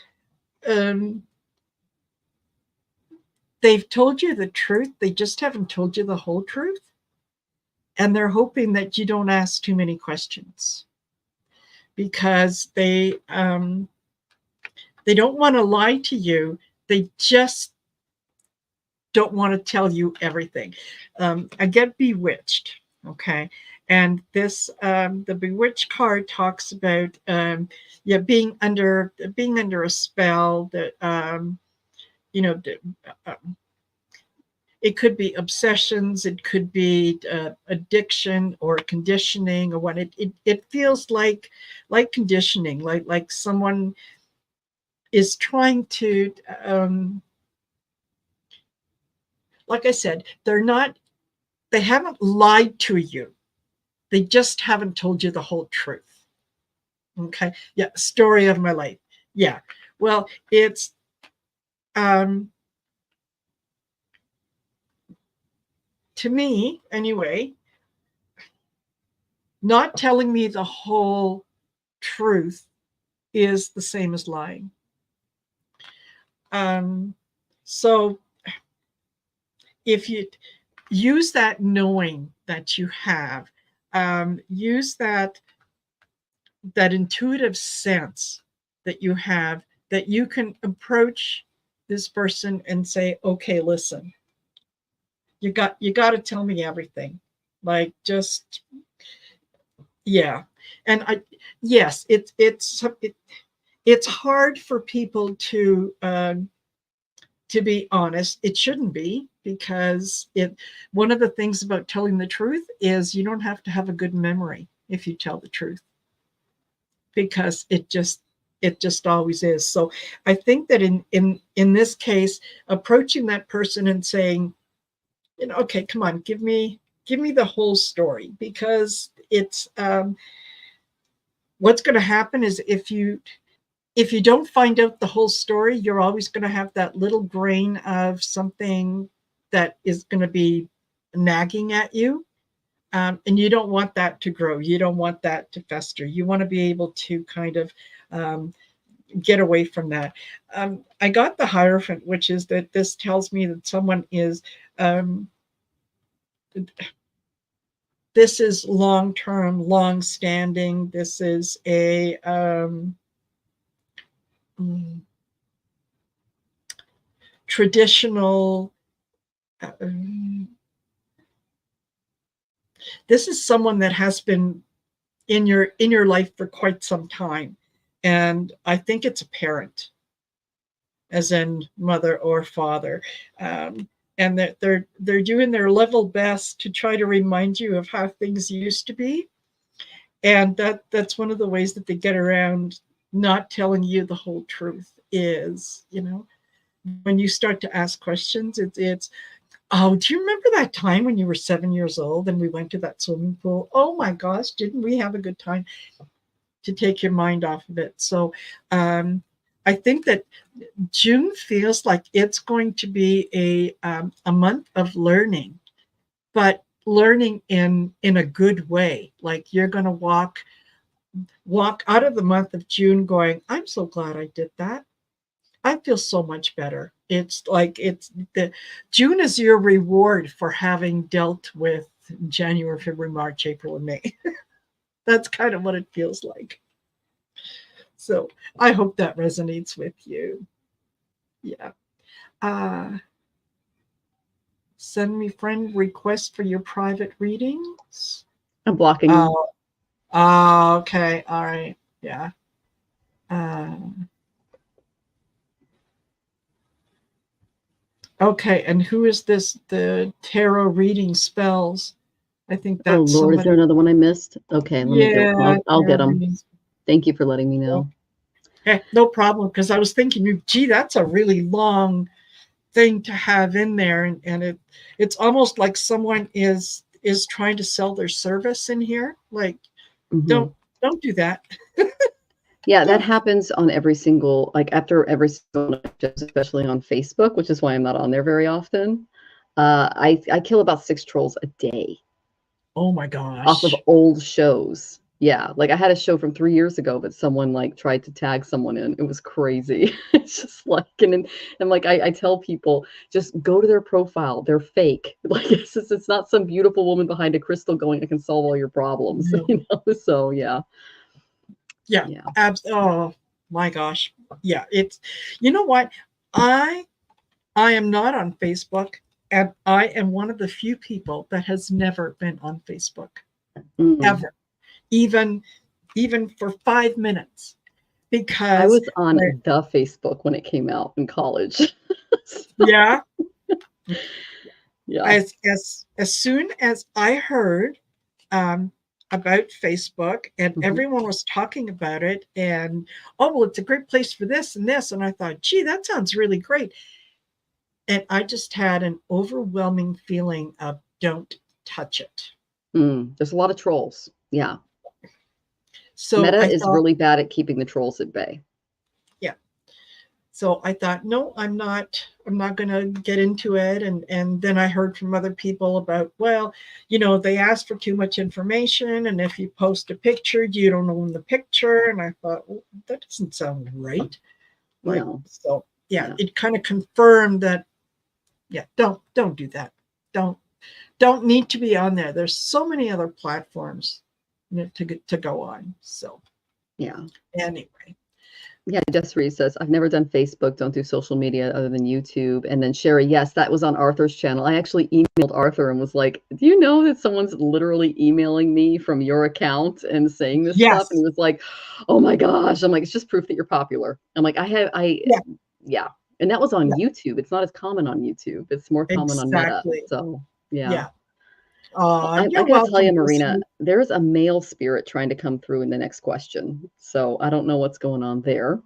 they've told you the truth, they just haven't told you the whole truth, and they're hoping that you don't ask too many questions, because they don't want to lie to you. They just don't want to tell you everything. I get bewitched, okay, and this the bewitched card talks about being under a spell, that it could be obsessions, it could be addiction or conditioning, or what. It feels like conditioning, like someone is trying to like I said, they haven't lied to you. They just haven't told you the whole truth. Okay. Yeah. Story of my life. Yeah. Well, it's to me anyway, not telling me the whole truth is the same as lying. So if you use that knowing that you have, use that intuitive sense that you have, that you can approach this person and say, okay, listen, you got to tell me everything. Like, just, yeah. And yes, it's hard for people to be honest. It shouldn't be, because one of the things about telling the truth is you don't have to have a good memory if you tell the truth, because it just always is. So I think that in this case, approaching that person and saying, okay, come on, give me the whole story, because it's what's going to happen is, if you don't find out the whole story, you're always going to have that little grain of something that is going to be nagging at you. And you don't want that to grow. You don't want that to fester. You want to be able to kind of get away from that. I got the Hierophant, which is that this tells me that someone is, this is long-term, long-standing. This is a traditional. This is someone that has been in your life for quite some time, and I think it's a parent, as in mother or father, and that they're doing their level best to try to remind you of how things used to be, and that's one of the ways that they get around not telling you the whole truth. is, when you start to ask questions, it's, oh, do you remember that time when you were 7 years old and we went to that swimming pool? Oh my gosh, didn't we have a good time? To take your mind off of it. So I think that June feels like it's going to be a month of learning, but learning in a good way. Like you're going to walk out of the month of June going, I'm so glad I did that. I feel so much better. It's like June is your reward for having dealt with January, February, March, April, and May. That's kind of what it feels like. So I hope that resonates with you. Yeah. Send me friend request for your private readings. I'm blocking you. Okay. All right. Yeah. Okay. And who is this? The tarot reading spells. I think that's oh Lord, somebody. Is there another one I missed? Okay, let me go. I'll get them. Thank you for letting me know. Okay, no problem, because I was thinking, gee, that's a really long thing to have in there, and it's almost like someone is trying to sell their service in here. Like, don't do that. Yeah, that happens on every single, like after every single, especially on Facebook, which is why I'm not on there very often. I kill about 6 trolls a day. Oh my gosh. Off of old shows. Yeah, like I had a show from 3 years ago, but someone like tried to tag someone in. It was crazy. It's just like, and like I tell people, just go to their profile. They're fake. Like it's not some beautiful woman behind a crystal going, I can solve all your problems. No. So yeah. Yeah. Oh my gosh. Yeah. It's, you know what? I am not on Facebook, and I am one of the few people that has never been on Facebook ever, even for 5 minutes, because I was on the Facebook when it came out in college. Yeah. Yeah. As soon as I heard about Facebook, and everyone was talking about it, and well, it's a great place for this and this, and I thought, gee, that sounds really great. And I just had an overwhelming feeling of don't touch it. There's a lot of trolls. Yeah. So Meta is really bad at keeping the trolls at bay. Yeah. So I thought, no, I'm not going to get into it. And then I heard from other people about, well, they ask for too much information. And if you post a picture, you don't own the picture. And I thought, well, that doesn't sound right. Like, no. So yeah, it kind of confirmed that, yeah, don't do that. Don't need to be on there. There's so many other platforms to go on. So yeah. Anyway. Yeah, Desiree says, I've never done Facebook, don't do social media other than YouTube. And then Sherry, yes, that was on Arthur's channel. I actually emailed Arthur and was like, do you know that someone's literally emailing me from your account and saying this stuff? And he was like, oh my gosh. I'm like, it's just proof that you're popular. I'm like, yeah. And that was on YouTube. It's not as common on YouTube. It's more common on Meta. So yeah. I gotta tell you, Marina, there's a male spirit trying to come through in the next question. So I don't know what's going on there,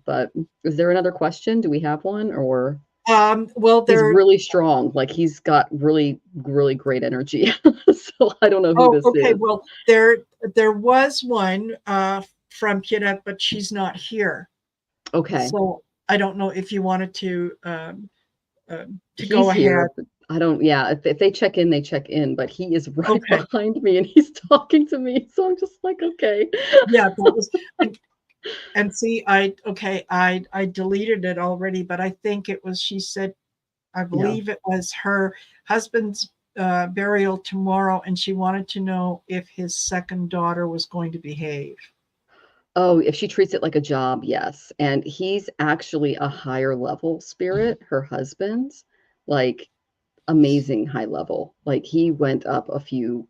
but is there another question? Do we have one? Or well, he's really strong. Like he's got really, really great energy. So I don't know who this is. Well, there was one from Pierrette, but she's not here. Okay. So I don't know if you wanted to he's go ahead. Here, I don't, yeah, if they check in, they check in, but he is right behind me and he's talking to me. So I'm just like, okay. Yeah, that was, and see, I deleted it already, but I think it was, she said, I believe it was her husband's burial tomorrow, and she wanted to know if his second daughter was going to behave. Oh, if she treats it like a job, yes. And he's actually a higher level spirit, her husband, like amazing high level. Like he went up a few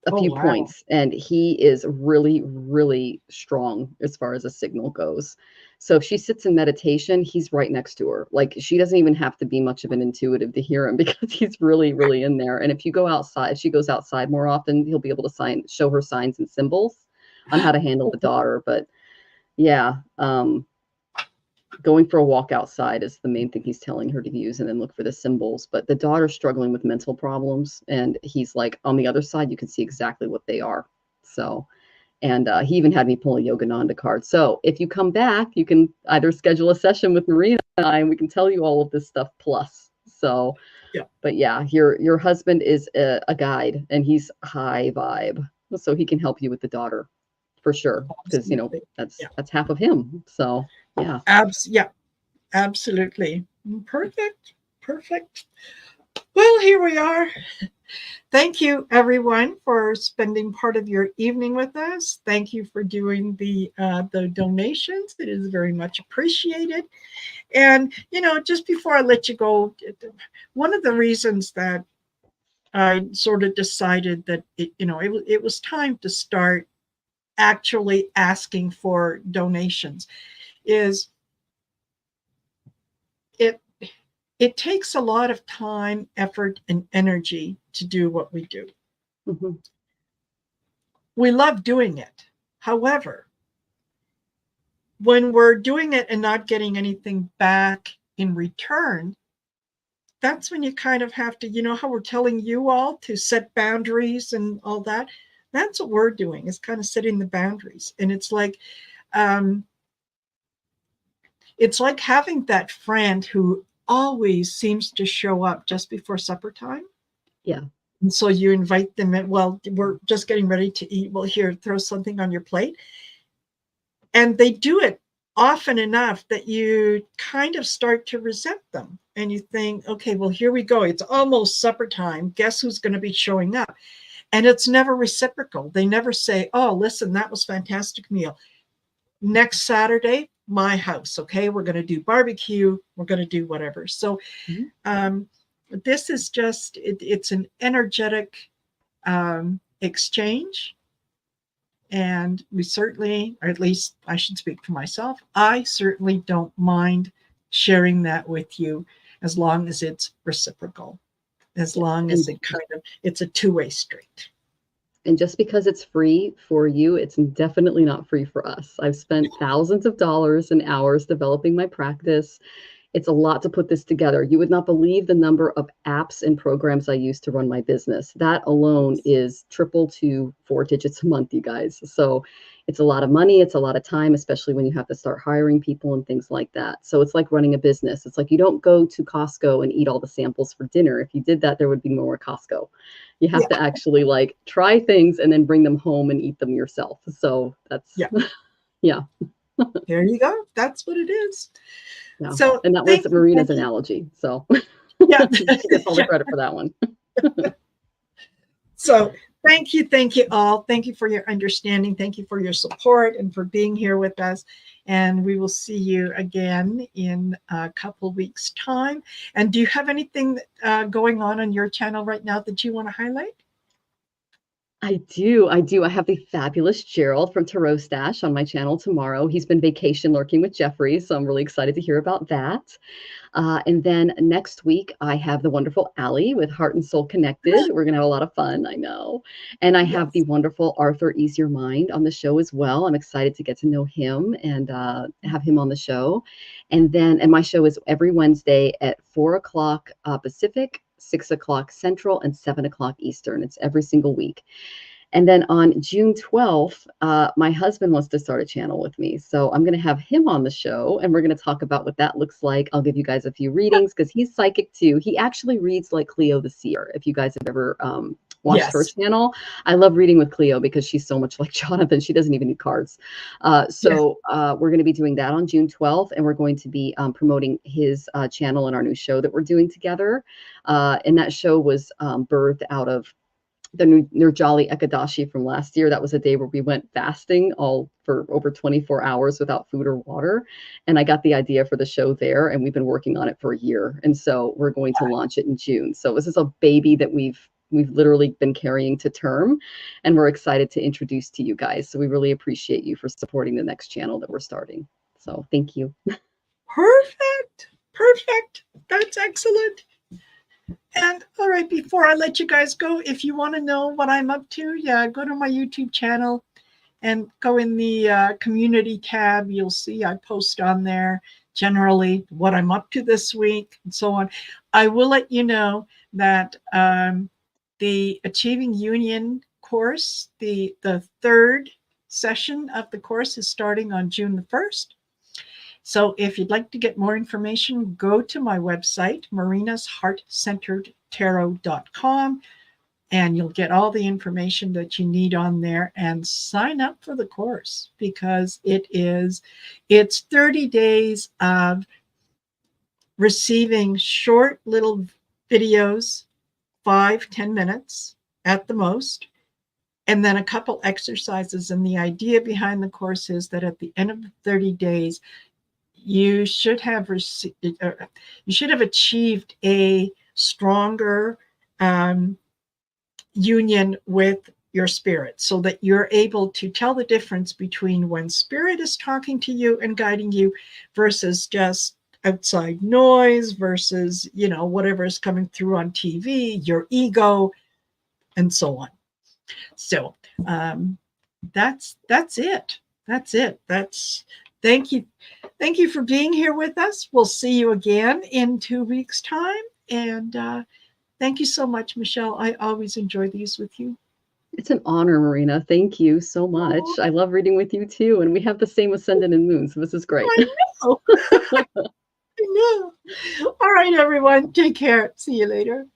points, and he is really, really strong as far as a signal goes. So if she sits in meditation, he's right next to her. Like she doesn't even have to be much of an intuitive to hear him because he's really, really in there. And if you go outside, if she goes outside more often, he'll be able to show her signs and symbols on how to handle the daughter. But yeah, going for a walk outside is the main thing he's telling her to use, and then look for the symbols. But the daughter's struggling with mental problems, and he's like, on the other side, you can see exactly what they are. So, and he even had me pull a Yogananda card. So if you come back, you can either schedule a session with Marina and I, and we can tell you all of this stuff plus. So, Yeah. but yeah, your husband is a guide, and he's high vibe, so he can help you with the daughter for sure, because you know Absolutely. Yeah. that's half of him. So yeah. Yeah, absolutely. Perfect. Perfect. Well, here we are. Thank you, everyone, for spending part of your evening with us. Thank you for doing the donations. It is very much appreciated. And, you know, just before I let you go, one of the reasons that I sort of decided that, it was time to start actually asking for donations is it it takes a lot of time, effort, and energy to do what we do. Mm-hmm. We love doing it. However, when we're doing it and not getting anything back in return, that's when you kind of have to, you know, how we're telling you all to set boundaries and all that. That's what we're doing, is kind of setting the boundaries. And it's like having that friend who always seems to show up just before supper time. Yeah. And so you invite them in, well, we're just getting ready to eat. Well, here, throw something on your plate. And they do it often enough that you kind of start to resent them. And you think, okay, well, here we go. It's almost supper time. Guess who's going to be showing up? And it's never reciprocal. They never say, oh, listen, that was a fantastic meal. Next Saturday, my house. Okay, we're going to do barbecue. We're going to do whatever. So this is just, it's an energetic exchange. And we certainly, or at least I should speak for myself, I certainly don't mind sharing that with you as long as it's reciprocal, as long as it's a two-way street. And just because it's free for you, it's definitely not free for us. I've spent thousands of dollars and hours developing my practice. It's a lot to put this together. You would not believe the number of apps and programs I use to run my business. That alone is triple to 4 digits a month, you guys. So it's a lot of money. It's a lot of time, especially when you have to start hiring people and things like that. So it's like running a business. It's like you don't go to Costco and eat all the samples for dinner. If you did that, there would be no more Costco. You have to actually like try things and then bring them home and eat them yourself. So that's, yeah. There you go. That's what it is. Yeah. So, and that was Marina's analogy. So yeah, she gets all the credit for that one. So thank you all. Thank you for your understanding. Thank you for your support and for being here with us. And we will see you again in a couple weeks' time. And do you have anything going on your channel right now that you want to highlight? I do. I have the fabulous Gerald from Tarot Stash on my channel tomorrow. He's been vacation lurking with Jeffrey, so I'm really excited to hear about that. And then next week, I have the wonderful Allie with Heart and Soul Connected. We're going to have a lot of fun, I know. And I have the wonderful Arthur Ease Your Mind on the show as well. I'm excited to get to know him and have him on the show. And my show is every Wednesday at 4 o'clock Pacific, 6 o'clock Central, and 7 o'clock Eastern. It's every single week. And then on June 12th, my husband wants to start a channel with me. So I'm going to have him on the show, and we're going to talk about what that looks like. I'll give you guys a few readings because he's psychic too. He actually reads like Cleo the Seer. If you guys have ever watched her channel, I love reading with Cleo because she's so much like Jonathan. She doesn't even need cards. We're going to be doing that on June 12th, and we're going to be promoting his channel and our new show that we're doing together. And that show was birthed out of the Nirjali Ekadashi from last year. That was a day where we went fasting all for over 24 hours without food or water. And I got the idea for the show there, and we've been working on it for a year. And so we're going to launch it in June. So this is a baby that we've literally been carrying to term, and we're excited to introduce to you guys. So we really appreciate you for supporting the next channel that we're starting. So thank you. Perfect. That's excellent. And all right, before I let you guys go, if you want to know what I'm up to, go to my YouTube channel and go in the community tab. You'll see I post on there generally what I'm up to this week and so on. I will let you know that the Achieving Union course, the third session of the course is starting on June the 1st. So if you'd like to get more information, go to my website, marinasheartcenteredtarot.com, and you'll get all the information that you need on there, and sign up for the course, because it's 30 days of receiving short little videos, 5-10 minutes at the most, and then a couple exercises. And the idea behind the course is that at the end of the 30 days, you should have achieved a stronger union with your spirit, so that you're able to tell the difference between when spirit is talking to you and guiding you versus just outside noise, versus, you know, whatever is coming through on TV, your ego, and so on. So that's it. Thank you. Thank you for being here with us. We'll see you again in 2 weeks' time. And thank you so much, Michelle. I always enjoy these with you. It's an honor, Marina. Thank you so much. I love reading with you too. And we have the same ascendant and moon, so this is great. I know. I know. All right, everyone. Take care. See you later.